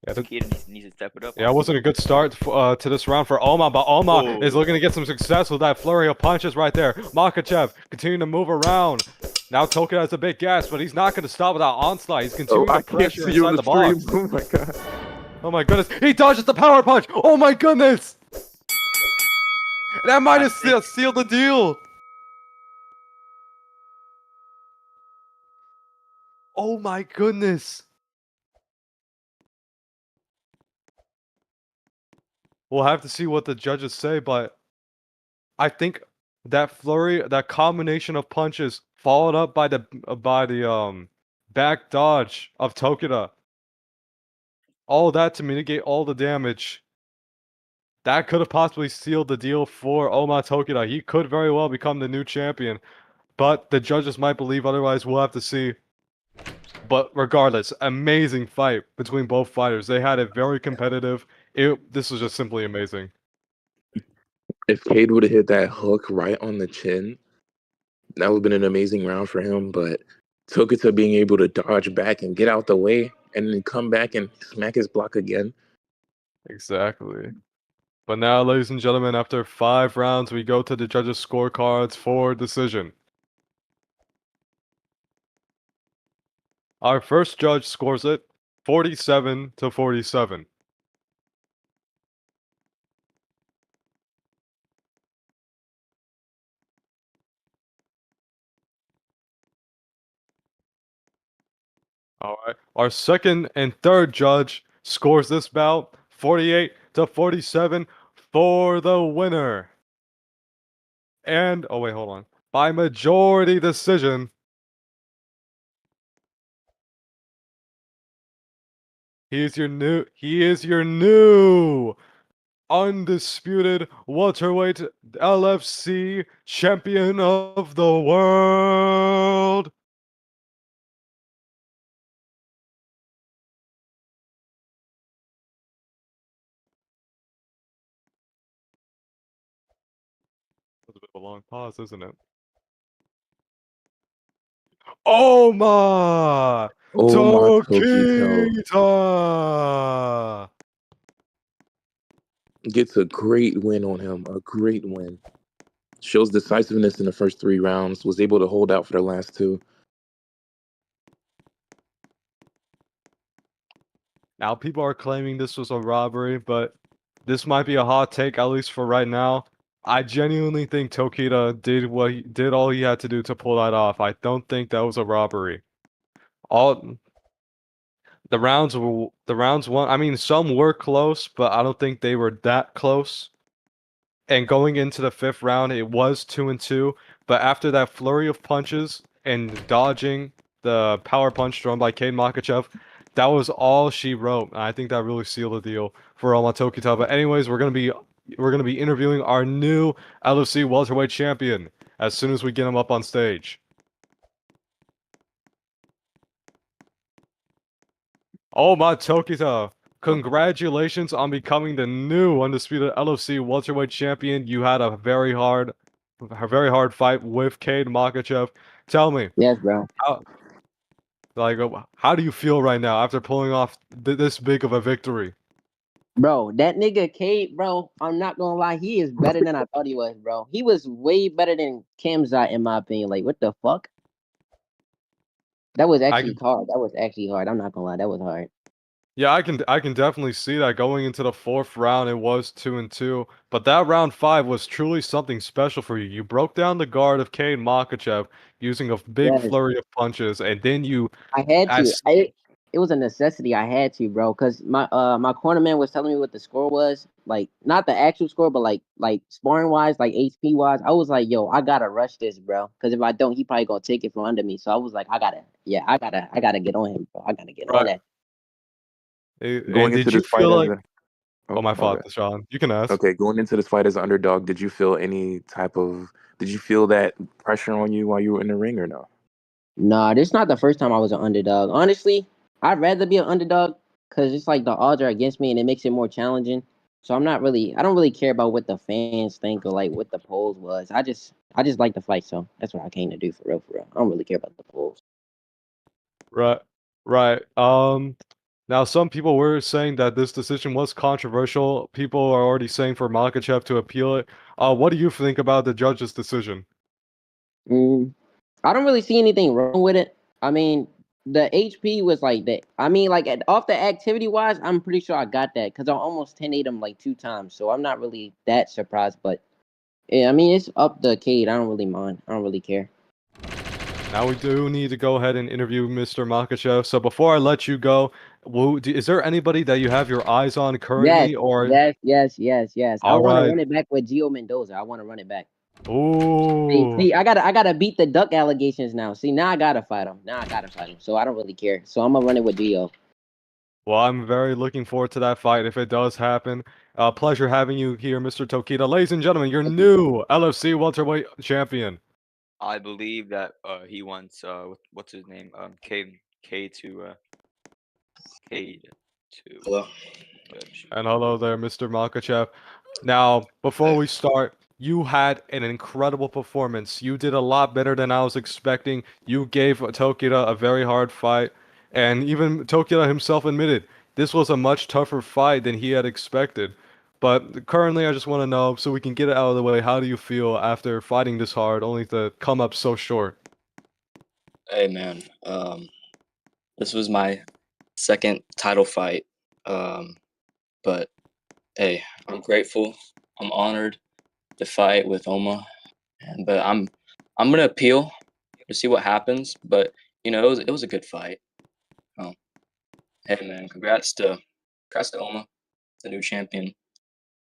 Yeah, Tokita needs to step it up. Yeah, it wasn't a good start to this round for Oma, but Oma is looking to get some success with that flurry of punches right there. Makachev continuing to move around. Now Tokita has a big gas, but he's not going to stop without onslaught. He's continuing to pressure inside the box. Oh my god. Oh my goodness. He dodges the power punch. Oh my goodness. That might have sealed the deal. Oh my goodness. We'll have to see what the judges say, but I think that flurry, that combination of punches, followed up by the back dodge of Tokita, all that to mitigate all the damage, that could have possibly sealed the deal for Oma Tokita. He could very well become the new champion, but the judges might believe otherwise. We'll have to see. But regardless, amazing fight between both fighters. They had it very competitive. This was just simply amazing. If Cade would have hit that hook right on the chin, that would have been an amazing round for him. But Tokita being able to dodge back and get out the way and then come back and smack his block again. Exactly. But now, ladies and gentlemen, after 5 rounds, we go to the judges' scorecards for decision. Our first judge scores it 47-47. All right. Our second and third judge scores this bout 48-47 for the winner. And oh wait, hold on. By majority decision. He is your new undisputed welterweight LFC champion of the world. That's a bit of a long pause, isn't it? Oh my! Oh my Tokito. Tokita! Gets a great win on him. A great win. Shows decisiveness in the first 3 rounds. Was able to hold out for the last 2. Now people are claiming this was a robbery, but this might be a hot take, at least for right now. I genuinely think Tokita did all he had to do to pull that off. I don't think that was a robbery. All the rounds won. I mean, some were close, but I don't think they were that close. And going into the 5th round, it was 2-2. But after that flurry of punches and dodging the power punch thrown by Kane Makachev, that was all she wrote. And I think that really sealed the deal for Alma Tokita. But anyways, we're gonna be interviewing our new LFC welterweight champion as soon as we get him up on stage. Oh my Tokita, congratulations on becoming the new undisputed LFC welterweight champion. You had a very hard fight with Cade Makachev. Tell me, Yes, bro. how do you feel right now after pulling off this big of a victory? Bro, that nigga Kate, bro, I'm not gonna lie, he is better than I thought he was, bro. He was way better than Kamzat, in my opinion. Like, what the fuck? That was actually hard. That was actually hard. I'm not gonna lie, that was hard. Yeah, I can definitely see that. Going into the 4th round, it was 2-2, but that round 5 was truly something special for you. You broke down the guard of Kane Makachev using a big Yes. flurry of punches, and then I had to. It was a necessity. I had to, bro, because my cornerman was telling me what the score was. Like, not the actual score, but like sparring wise, like HP wise. I was like, yo, I gotta rush this, bro, because if I don't, he probably gonna take it from under me. So I was like, I gotta get on him, bro. I gotta get on that. Going into this fight as Oh, my fault, Sean. You can ask. Okay, going into this fight as an underdog, did you feel that pressure on you while you were in the ring or no? Nah, this is not the first time I was an underdog. Honestly, I'd rather be an underdog because it's like the odds are against me and it makes it more challenging. So I don't really care about what the fans think or like what the polls was. I just like the fight, so that's what I came to do for real. I don't really care about the polls. Right. Now some people were saying that this decision was controversial. People are already saying for Makachev to appeal it. What do you think about the judge's decision? I don't really see anything wrong with it. I mean, the HP was like that. I mean, like off the activity wise, I'm pretty sure I got that because I almost 10-8 him like 2 times. So I'm not really that surprised. But yeah, I mean, it's up the Cade. I don't really mind. I don't really care. Now we do need to go ahead and interview Mr. Makachev. So before I let you go, is there anybody that you have your eyes on currently? Yes. I want to run it back with Gio Mendoza. I want to run it back. Ooh. See, I gotta beat the duck allegations now. See, now I gotta fight him. So I don't really care. So I'm gonna run it with Gio. Well, I'm very looking forward to that fight if it does happen. Pleasure having you here, Mr. Tokita. Ladies and gentlemen, your new LFC welterweight champion. I believe that he wants what's his name? Cade to Hello. And hello there, Mr. Makachev. Now, before we start, you had an incredible performance. You did a lot better than I was expecting. You gave Tokita a very hard fight, and even Tokita himself admitted this was a much tougher fight than he had expected. But currently, I just want to know, so we can get it out of the way, how do you feel after fighting this hard, only to come up so short? Hey man, this was my second title fight, but hey, I'm grateful. I'm honored to fight with Oma, but I'm gonna appeal to see what happens. But it was a good fight. Um, hey man, congrats to Oma, the new champion,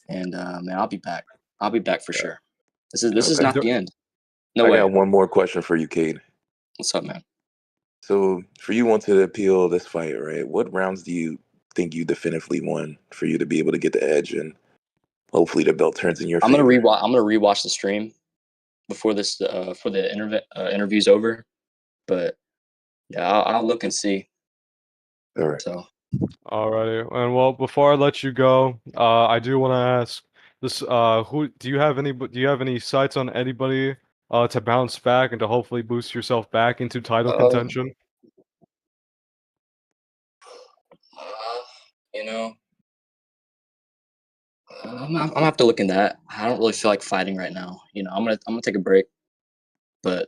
and man, I'll be back. I'll be back for sure. This is Okay. not the end. No I way. got one more question for you, Cade. What's up, man? So for you want to appeal this fight, right? What rounds do you think you definitively won for you to be able to get the edge and hopefully the belt turns in your I'm gonna favor? rewatch the stream before this for the interview's over. But yeah, I'll look and see. All right. So Alrighty, and well, before I let you go, I do want to ask this: who do you have any sights on anybody to bounce back and to hopefully boost yourself back into title contention? you know, I'm gonna have to look into that. I don't really feel like fighting right now. I'm gonna take a break. But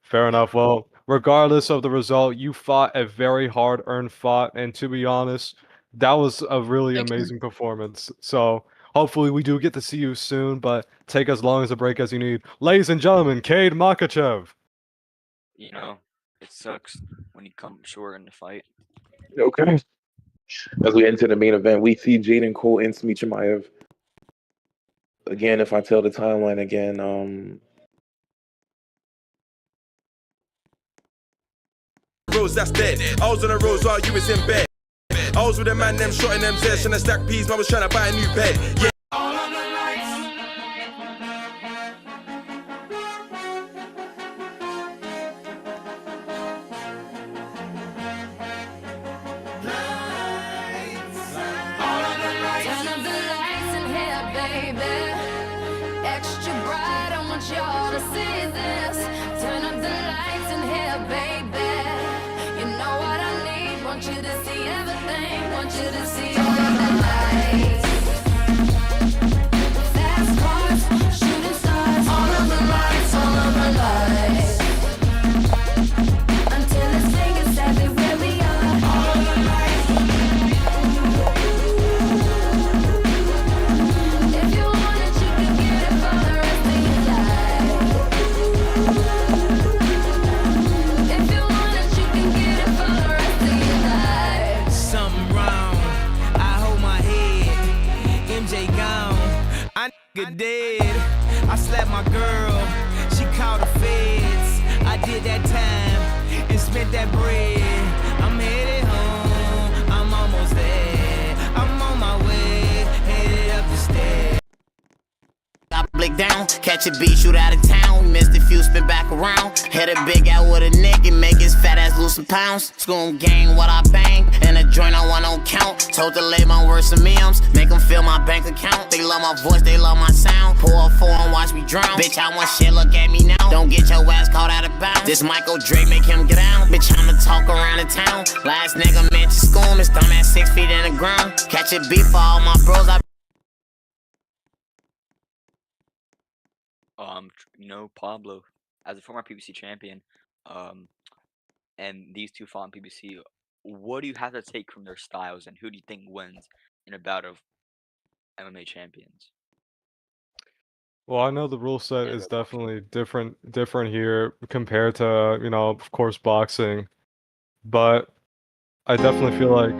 Fair enough. Well, regardless of the result, you fought a very hard-earned fight, and to be honest, that was a really thank you, man. amazing performance. So hopefully we do get to see you soon, but take as long as a break as you need. Ladies and gentlemen, Cade Makachev. It sucks when you come short in the fight. Okay. As we enter the main event, we see Jaden Cole and Smete Chimayv. Again, if I tell the timeline again, Rose, that's dead. I was on the roads while you was in bed. I was with a man, them shotting them zest, trying to stack peas, man was trying to buy a new bed. Yeah. Turn up the lights in here, baby. Extra bright, I want y'all to see this. Turn up the lights in here, baby. You know what I need. Want you to see everything. Want you to see all of the lights. Fast cars, shooting stars. All of the lights, all of the lights. Until it's singing everywhere we are. All of the lights. If you want it, you can get it for the rest of your life. If you want it, you can get it for the rest of your life. Something wrong, I hold my head. MJ gone, I nigga dead. I slapped my girl, she called the feds. I did that time and spent that bread. I'm headed home, I'm almost there. I'm on my way, headed up the stairs. I blick down, catch a beat, shoot out of town. Missed a few, spin back around. Hit a big out with a nigga, make his fat ass lose some pounds. School gang, what I bang, and a joint I want on count. Told to lay my words some memes, make them fill my bank account. They love my voice, they love my sound. Pull up 4 and watch me drown. Bitch, I want shit, look at me now. Don't get your ass caught out of bounds. This Michael Drake make him get out. Bitch, I'ma talk around the town. Last nigga meant to school, his thumb at 6 feet in the ground. Catch a beat for all my bros, I Pablo, as a former PBC champion, and these two fought in PBC, what do you have to take from their styles, and who do you think wins in a bout of MMA champions? Well, I know the rule set Yeah, is they're boxing. definitely different here compared to, of course, boxing. But I definitely feel like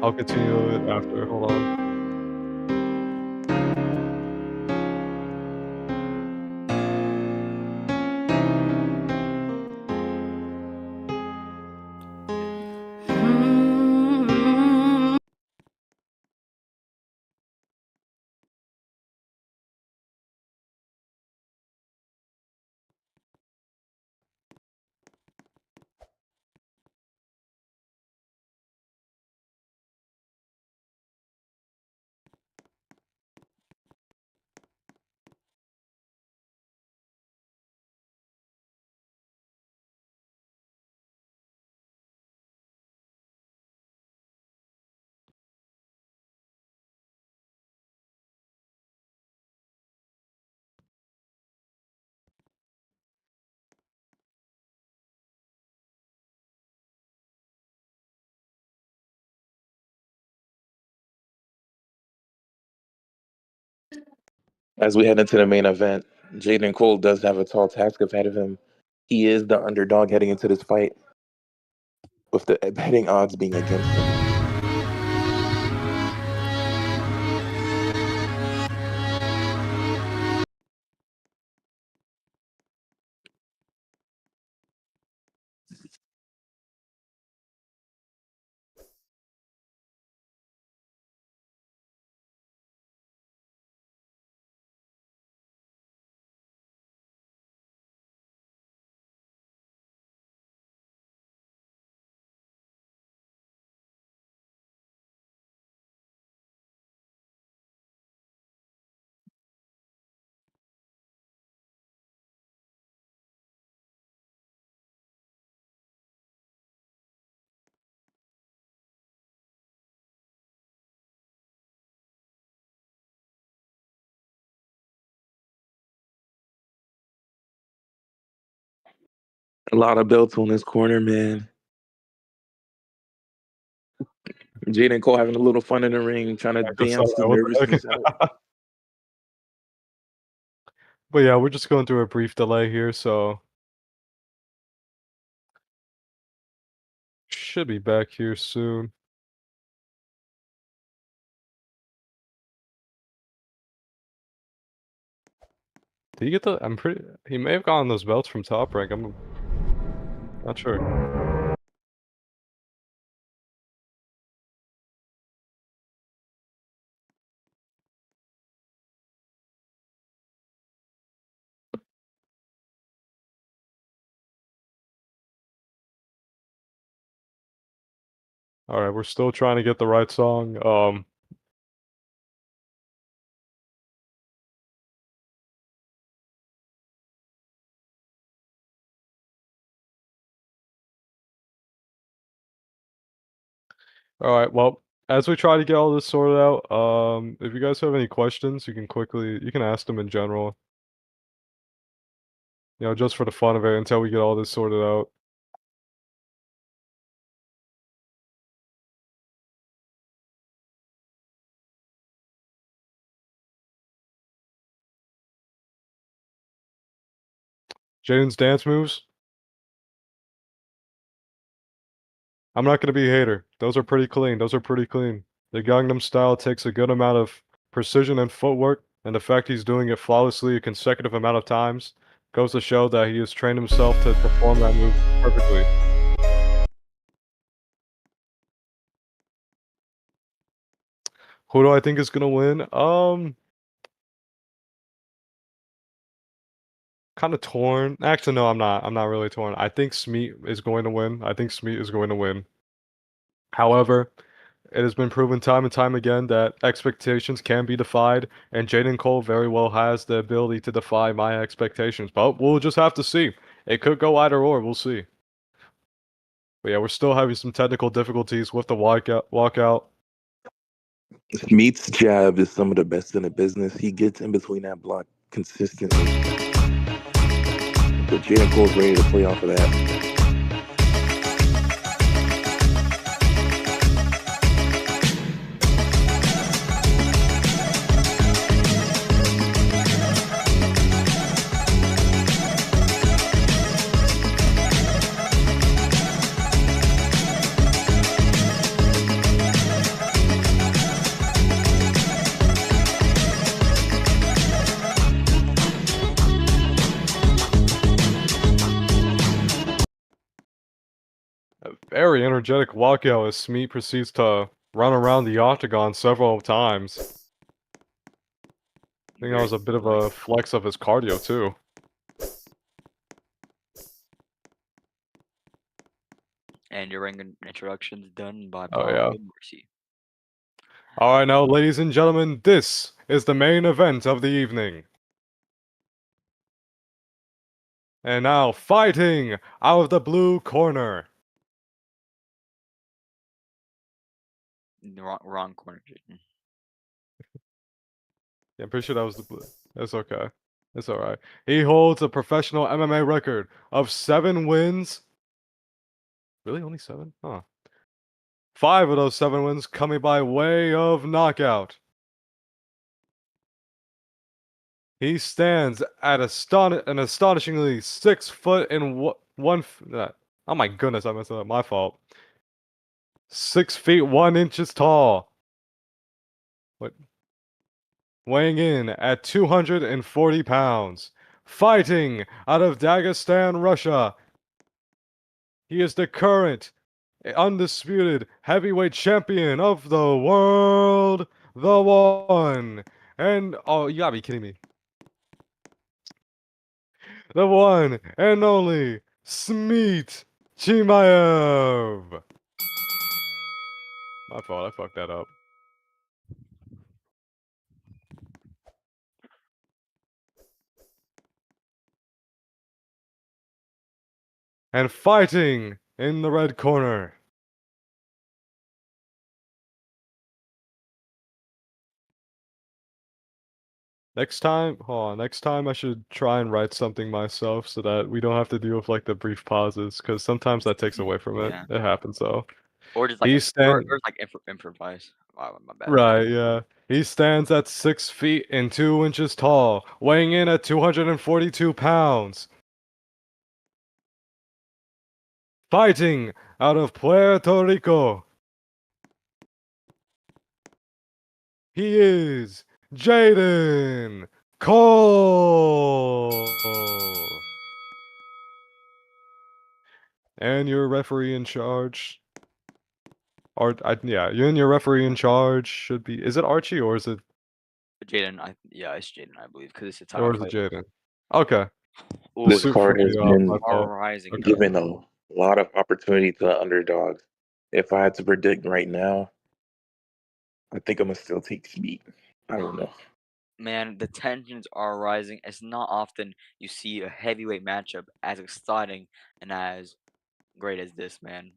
I'll continue it after. Hold on. As we head into the main event, Jaden Cole does have a tall task ahead of him. He is the underdog heading into this fight, with the betting odds being against him. A lot of belts on this corner, man. Jaden Cole having a little fun in the ring, trying to dance the nervousness out. But yeah, we're just going through a brief delay here, so should be back here soon. Did he get the? He may have gotten those belts from Top Rank. I'm not sure. All right, we're still trying to get the right song. All right, well, as we try to get all this sorted out, if you guys have any questions, you can ask them in general. You know, just for the fun of it until we get all this sorted out. Jaden's dance moves. I'm not gonna be a hater. Those are pretty clean. The Gangnam Style takes a good amount of precision and footwork, and the fact he's doing it flawlessly a consecutive amount of times goes to show that he has trained himself to perform that move perfectly. Who do I think is gonna win? Kind of torn. Actually, no, I'm not. I'm not really torn. I think Smete is going to win. However, it has been proven time and time again that expectations can be defied, and Jaden Cole very well has the ability to defy my expectations. But we'll just have to see. It could go either or. We'll see. But yeah, we're still having some technical difficulties with the walkout. Smeet's jab is some of the best in the business. He gets in between that block consistently. But Jaden Cole's ready to play off of that. Very energetic walkout as Smete proceeds to run around the octagon several times. I think that was a bit of a flex of his cardio too. And your ring introductions done by Mercy. All right, now, ladies and gentlemen, this is the main event of the evening. And now, fighting out of the blue corner. Wrong corner, Jaden. Yeah, I'm pretty sure that was the blue. That's okay. It's alright. He holds a professional MMA record of 7 wins. Really? Only 7? Huh. 5 of those 7 wins coming by way of knockout. He stands at an astonishingly 6 foot and oh my goodness, I messed up. My fault. 6 feet 1 inches tall. What? Weighing in at 240 pounds. Fighting out of Dagestan, Russia. He is the current, undisputed heavyweight champion of the world. The one. And, oh, you gotta be kidding me. The one and only Smete Chimayv. My fault, I fucked that up. And fighting in the red corner. Next time I should try and write something myself so that we don't have to deal with like the brief pauses, because sometimes that takes away from it. Yeah. It happens though. Or just like improvise. Wow, my bad. Right, yeah. He stands at 6 feet and 2 inches tall, weighing in at 242 pounds. Fighting out of Puerto Rico. He is Jaden Cole. And your referee in charge. Yeah, you and your referee in charge should be. Is it Archie or is it? Jaden, it's Jaden, I believe, because it's a Or title is it fight. Jaden? Okay. Ooh, This Super card has been my fault. rising. Okay. given a lot of opportunity to the underdogs. If I had to predict right now, I think I'm gonna still take Smete. I don't know. Man, the tensions are rising. It's not often you see a heavyweight matchup as exciting and as great as this, man.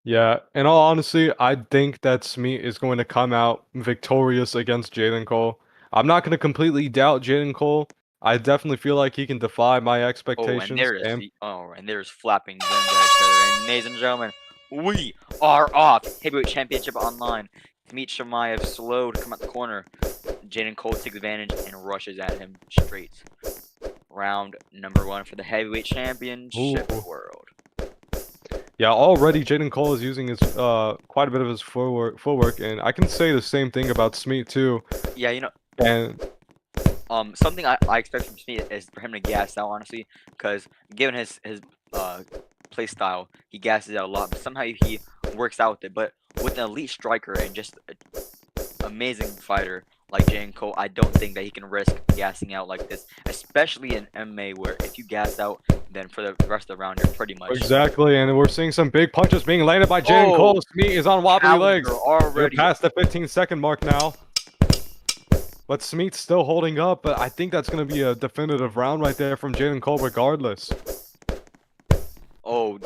Yeah, in all honesty, I think that Smete is going to come out victorious against Jaden Cole. I'm not going to completely doubt Jaden Cole. I definitely feel like he can defy my Oh, expectations. and there's flapping limbs at each other. And ladies and gentlemen, we are off. Heavyweight Championship online. Smete Chimayv slow to come out the corner. Jaden Cole takes advantage and rushes at him straight. Round number 1 for the Heavyweight Championship world. Yeah, already Jaden Cole is using his quite a bit of his footwork, and I can say the same thing about Smete too. Yeah, you know, and something I expect from Smete is for him to gas out, honestly, because given his play style, he gasses out a lot, but somehow he works out with it. But with an elite striker and just an amazing fighter like Jaden Cole, I don't think that he can risk gassing out like this, especially in MMA, where if you gas out, then for the rest of the round, you're pretty much exactly. And we're seeing some big punches being landed by Jaden Cole. Smete is on wobbly legs. Already. We're past the 15-second mark now. But Smete's still holding up, but I think that's going to be a definitive round right there from Jaden Cole regardless. Oh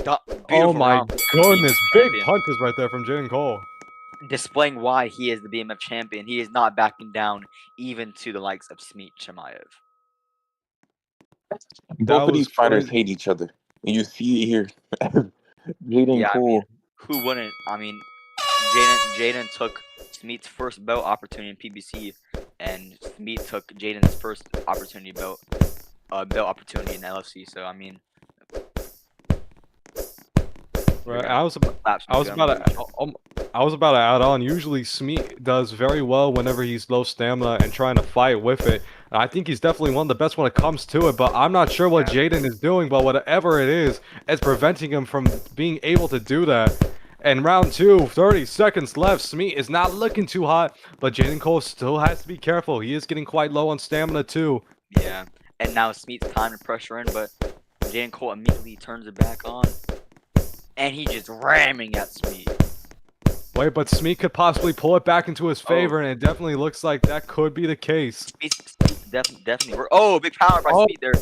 my goodness. Big punches right there from Jaden Cole. Displaying why he is the BMF champion. He is not backing down even to the likes of Smete Chimayv. Both of these fighters hate each other. And you see it here. Jaden Cole. I mean, who wouldn't? I mean, Jaden took Smete's first belt opportunity in PBC, and Smete took Jaden's first opportunity belt opportunity in LFC. So I mean, right. I was about to add on. Usually Smete does very well whenever he's low stamina and trying to fight with it. And I think he's definitely one of the best when it comes to it, but I'm not sure what Jaden is doing, but whatever it is, it's preventing him from being able to do that. And round 2, 30 seconds left. Smete is not looking too hot, but Jaden Cole still has to be careful. He is getting quite low on stamina too. Yeah, and now Smete's time to pressure in, but Jaden Cole immediately turns it back on. And he's just ramming at Smete. Wait, but Smete could possibly pull it back into his favor, and it definitely looks like that could be the case. Definitely. Big power by Smete there.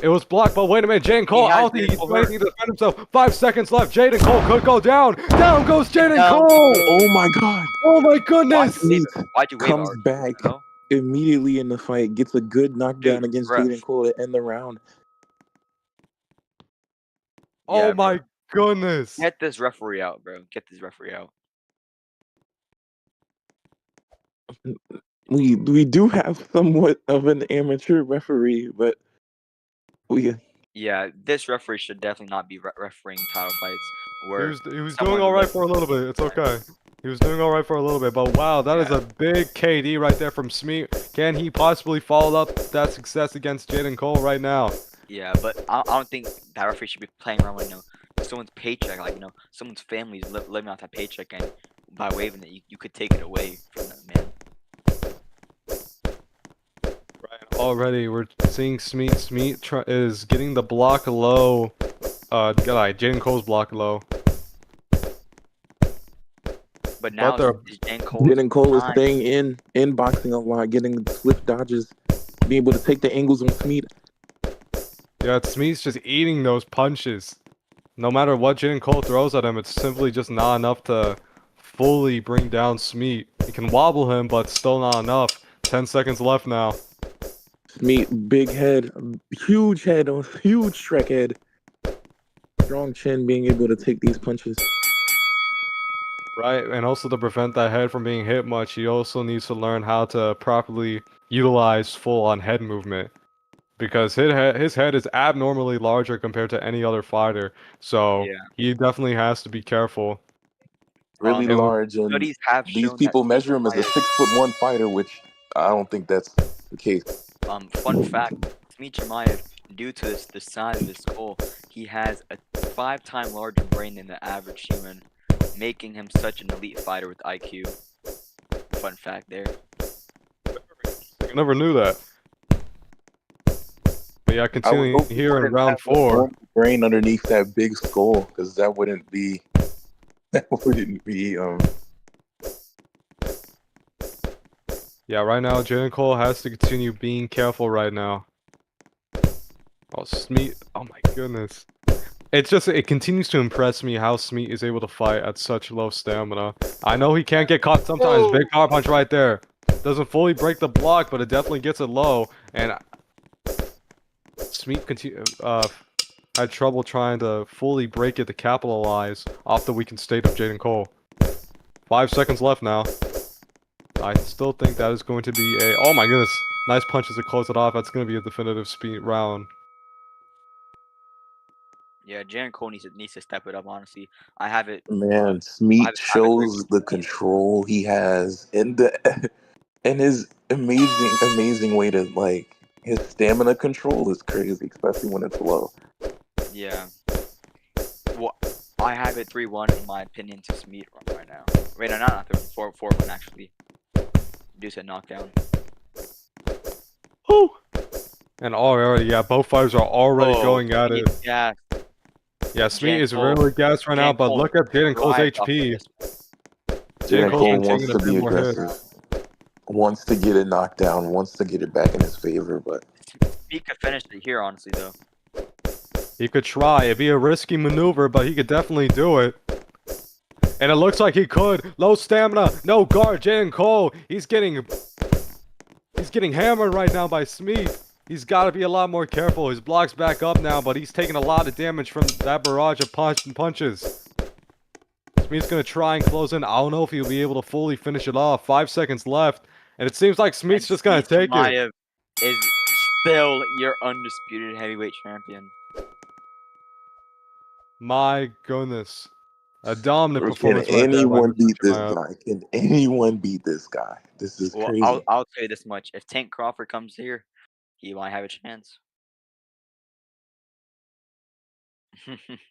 It was blocked, but wait a minute, Jaden Cole, I don't think he's waiting to defend himself. 5 seconds left. Jaden Cole could go down. Down goes Jaden Cole. Oh my god. Oh my goodness. Why'd you wave, comes back immediately in the fight, gets a good knockdown against Jaden Cole to end the round. Oh my goodness. Get this referee out, bro. Get this referee out. we do have somewhat of an amateur referee, but we Yeah, this referee should definitely not be refereeing title fights He where was doing someone all right lives for a little bit. It's okay. He was doing all right for a little bit, but wow, that is Yeah. a big KD right there from Smete. Can he possibly follow up that success against Jaden Cole right now? Yeah, but I don't think that referee should be playing around with someone's paycheck, like someone's family's living off that paycheck, and by waiving it, you could take it away from them, man. Already, we're seeing Smete. Smete is getting the block low. Jaden Cole's block low. But now they're Jaden Cole is staying in boxing a lot, getting swift dodges, being able to take the angles on Smete. Yeah, Smete's just eating those punches. No matter what Jaden Cole throws at him, it's simply just not enough to fully bring down Smete. He can wobble him, but still not enough. 10 seconds left now. Smete, big head, huge Shrek head. Strong chin, being able to take these punches. Right, and also to prevent that head from being hit much, he also needs to learn how to properly utilize full-on head movement. Because his head is abnormally larger compared to any other fighter, so Yeah. he definitely has to be careful. Really large, and studies have these shown people that measure him as a 6'1" fighter, which I don't think that's the case. Fun fact: Smete Chimayv, due to the size of his skull, he has a 5-time larger brain than the average human, making him such an elite fighter with IQ. Fun fact there. I never knew that. But yeah, I would continuing hope here in wouldn't round have a 4. normal brain underneath that big skull, because that wouldn't be. Yeah, right now Jaden Cole has to continue being careful right now. Oh, Smete! Oh my goodness! It continues to impress me how Smete is able to fight at such low stamina. I know he can't get caught sometimes. Big power punch right there. Doesn't fully break the block, but it definitely gets it low. And Smete had trouble trying to fully break it to capitalize off the weakened state of Jaden Cole. 5 seconds left now. I still think that is going to be a... Oh my goodness. Nice punches to close it off. That's going to be a definitive speed round. Yeah, Jaden Cole needs to step it up. Honestly, I have it. Man, Smete shows the control he has and his amazing way to his stamina control is crazy, especially when it's low. Yeah. Well, I have it 3-1 in my opinion to Smete right now. Wait, no, not 3-1, 4-1 actually. Due to knockdown. Woo! And already, yeah, both fighters are already going at it. Yeah. Yeah, Smete is really gassed right now, but look at Jaden Cole's HP. Jaden Cole been wants taking to a bit be more hits. aggressive, wants to get it knocked down, wants to get it back in his favor, but Smete could finish it here, honestly, though. He could try. It'd be a risky maneuver, but he could definitely do it. And it looks like he could. Low stamina, no guard. Jaden Cole, he's getting hammered right now by Smete. He's got to be a lot more careful. His block's back up now, but he's taking a lot of damage from that barrage of punches. Smete's going to try and close in. I don't know if he'll be able to fully finish it off. 5 seconds left. And it seems like Smete's just going to take it. Chimayv is still your undisputed heavyweight champion. My goodness. A dominant performance. Can anyone beat this guy? Can anyone beat this guy? This is crazy. I'll tell you this much. If Tank Crawford comes here, he might have a chance.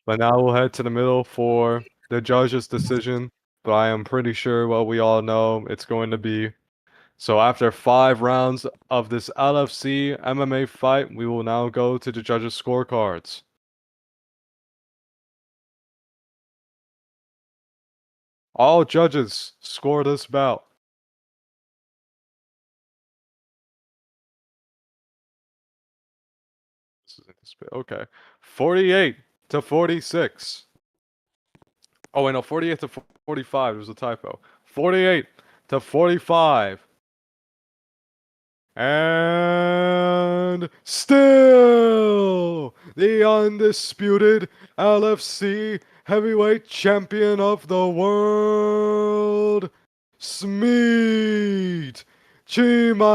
But now we'll head to the middle for the judge's decision. But I am pretty sure what we all know it's going to be. So after 5 rounds of this LFC MMA fight, we will now go to the judges' scorecards. All judges score this bout. Okay. 48-46. Oh, wait, no, 48 to 45. There's a typo. 48-45. And still the undisputed LFC heavyweight champion of the world, Smete Chimayv.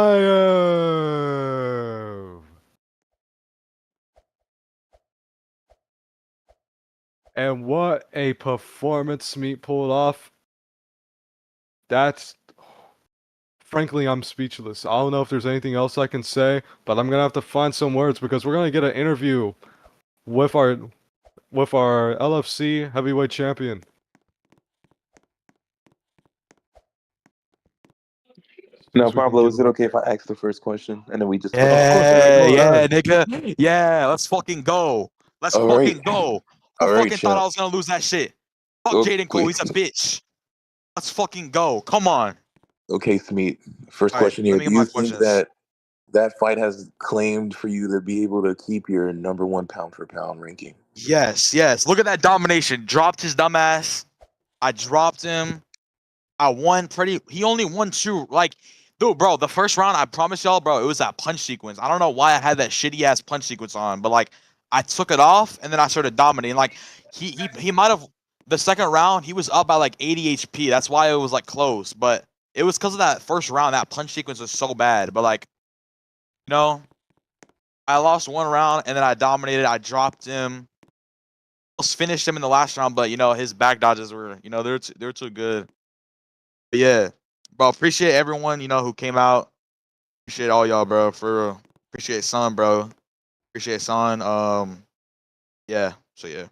And what a performance Smete pulled off. That's... Frankly, I'm speechless. I don't know if there's anything else I can say, but I'm gonna have to find some words because we're gonna get an interview with our LFC heavyweight champion. Now, Guess we can Pablo, get is it okay if I ask the first question and then we just touch? Of course, yeah, go Yeah, ahead. nigga. Yeah, let's fucking go. Let's All right, fucking go. Who all right, fucking thought I champ. was gonna lose that shit? Fuck Jaden Cole, Okay, he's a bitch. Let's fucking go. Come on. okay, Smete. First All right, question let here: me do get you my think questions. that fight has claimed for you to be able to keep your number one pound for pound ranking? Yes, yes. Look at that domination. Dropped his dumb ass. I dropped him. I won pretty. He only won 2. Like, dude, bro, the first round, I promise y'all, bro, it was that punch sequence. I don't know why I had that shitty ass punch sequence on, but like, I took it off and then I started dominating. Like, he might have the second round. He was up by like 80 HP. That's why it was like close. But it was because of that first round. That punch sequence was so bad. But like, you know, I lost 1 round and then I dominated. I dropped him. Almost finished him in the last round, but you know his back dodges were, you know, they're too good. But yeah, bro, appreciate everyone, you know, who came out. Appreciate all y'all, bro. For real. Appreciate Son, bro. Appreciate Son. Yeah. So yeah.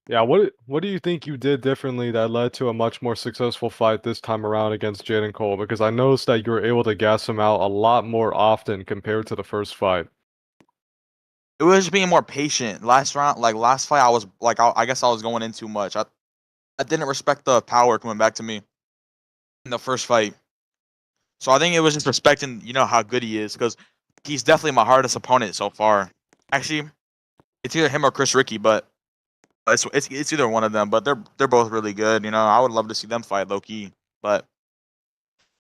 Yeah, what do you think you did differently that led to a much more successful fight this time around against Jaden Cole? Because I noticed that you were able to gas him out a lot more often compared to the first fight. It was just being more patient. Last round, like last fight, I was like, I guess I was going in too much. I didn't respect the power coming back to me in the first fight. So I think it was just respecting, you know, how good he is, because he's definitely my hardest opponent so far. Actually, it's either him or Chris Ricky, but it's either one of them. But they're both really good. You know, I would love to see them fight low key. But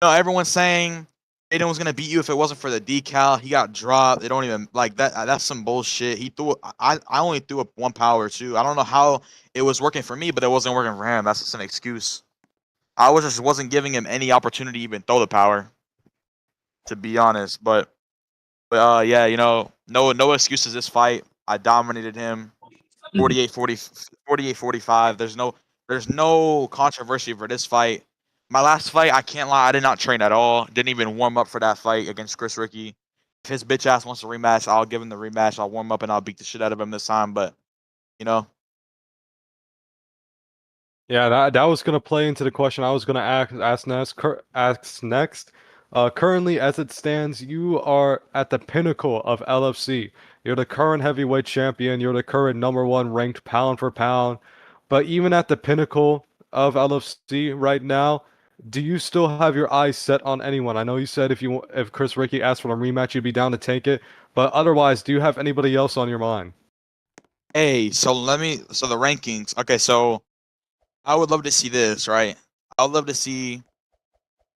you know, everyone's saying Aiden was gonna beat you if it wasn't for the decal. He got dropped. They don't even like that. That's some bullshit. He threw. I only threw up 1 power too. I don't know how it was working for me, but it wasn't working for him. That's just an excuse. I just wasn't giving him any opportunity to even throw the power, to be honest. But yeah, you know, no excuses this fight. I dominated him 48-45. There's no controversy for this fight. My last fight, I can't lie, I did not train at all. Didn't even warm up for that fight against Chris Ricky. If his bitch ass wants a rematch, I'll give him the rematch. I'll warm up and I'll beat the shit out of him this time. But you know, Yeah, that was gonna play into the question I was gonna ask next. Currently, as it stands, you are at the pinnacle of LFC. You're the current heavyweight champion. You're the current #1 ranked pound for pound. But even at the pinnacle of LFC right now, do you still have your eyes set on anyone? I know you said if Chris Ricky asked for a rematch, you'd be down to take it. But otherwise, do you have anybody else on your mind? hey, so the rankings. Okay, so I would love to see this, right? I would love to see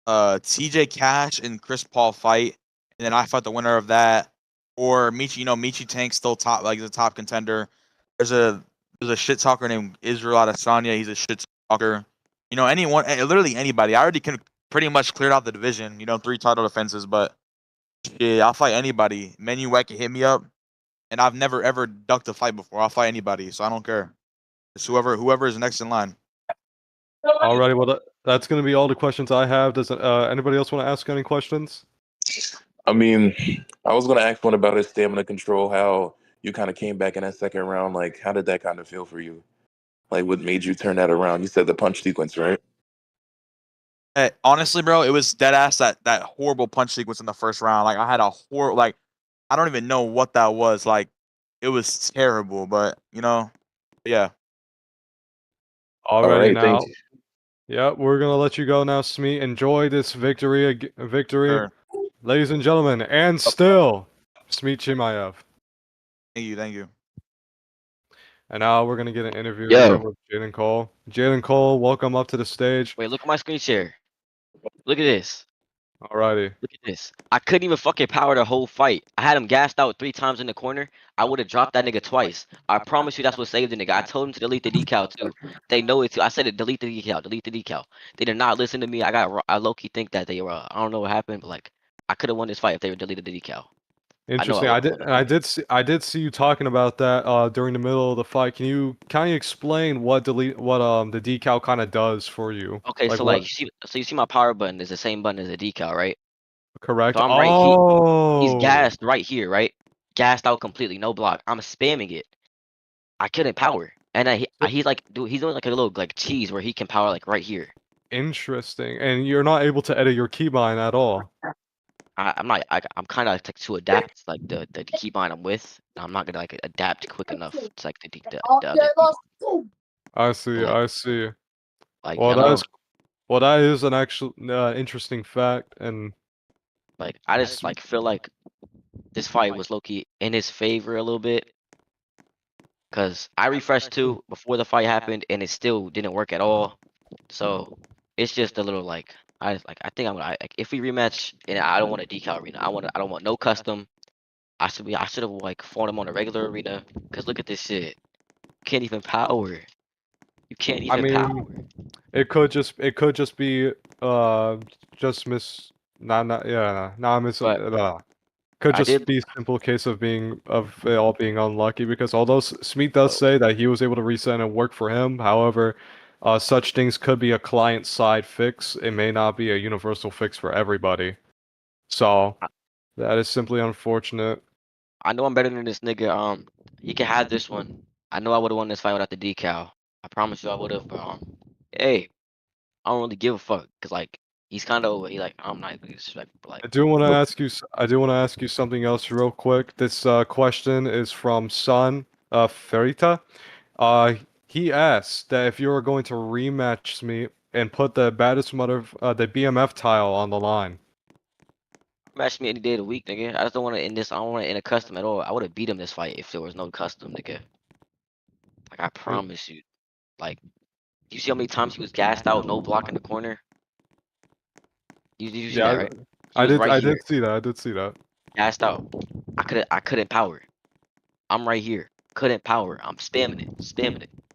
TJ Cash and Chris Paul fight, and then I fight the winner of that. Or Michi, you know, Michi Tank's still top, like he's a top contender. There's a shit talker named Israel Adesanya. He's a shit talker. You know, anyone, literally anybody. I already can pretty much cleared out the division. You know, 3 title defenses, but yeah, I'll fight anybody. Manuek can hit me up, and I've never ever ducked a fight before. I'll fight anybody, so I don't care. It's whoever is next in line. Alrighty, well that's gonna be all the questions I have. Does anybody else want to ask any questions? I mean, I was gonna ask one about his stamina control. How you kind of came back in that second round. Like, how did that kind of feel for you? Like, what made you turn that around? You said the punch sequence, right? Hey, honestly, bro, it was dead ass that horrible punch sequence in the first round. Like I had a horrible, like I don't even know what that was. Like it was terrible, but you know, yeah. All Alrighty right, thank now. you. Yeah, we're gonna let you go now, Smee. Enjoy this victory, Sure. ladies and gentlemen, and still, Smee Chimayv. Thank you. And now we're gonna get an interview Yo. here with Jaden Cole. Jaden Cole, welcome up to the stage. Wait, look at my screen share. Look at this. Alrighty. Look at this. I couldn't even fucking power the whole fight. I had him gassed out 3 times in the corner. I would have dropped that nigga twice. I promise you that's what saved the nigga. I told him to delete the decal too. They know it too. I said it, delete the decal, delete the decal. They did not listen to me. I low-key think that they were, I don't know what happened, but like, I could have won this fight if they would deleted the decal. Interesting. I did see you talking about that during the middle of the fight. Can you explain what the decal kind of does for you? Okay, Like so what? like, you see my power button is the same button as the decal, right? Correct. So I'm right he's Oh. gassed right here, right? Gassed out completely, no block. I'm spamming it. I couldn't power. And he's like, dude, he's doing like a little like cheese where he can power like right here. Interesting. And you're not able to edit your keybind at all. I'm not. I'm kind of like to adapt like the keybind I'm with. I'm not gonna like adapt quick enough to like the other keybind. I see. Like, I see. like Well, hello. that is an actual interesting fact, and Like I just like feel like this fight was low-key in his favor a little bit. Cause I refreshed too before the fight happened and it still didn't work at all. So it's just a little like I think I'm gonna like if we rematch and I don't want a decal arena. I don't want no custom. I should have like fought him on a regular arena. Cause look at this shit. You can't even power. You can't even power. it could just be just miss not yeah not miss could I just did. be a simple case of it all being unlucky, because although Smete does say that he was able to reset and work for him, however, such things could be a client side fix. It may not be a universal fix for everybody. So that is simply unfortunate. I know I'm better than this nigga. He can have this one. I know I would have won this fight without the decal. I promise you I would have. But hey, I don't really give a fuck. Cause like he's kind of he like I'm not gonna disrespect, but like I do want to ask you something else real quick. This question is from Son Ferita. He asked that if you were going to rematch me and put the baddest mother the BMF tile on the line. match me any day of the week, nigga. I just don't want to end this. I don't want to end a custom at all. I would have beat him this fight if there was no custom, nigga. Like I promise you. Like, you see how many times he was gassed out, no block in the corner? You see that, right? I did. Right I here, did see that. I did see that. gassed out. I couldn't power. I'm right here. Couldn't power. I'm spamming it. Spamming it.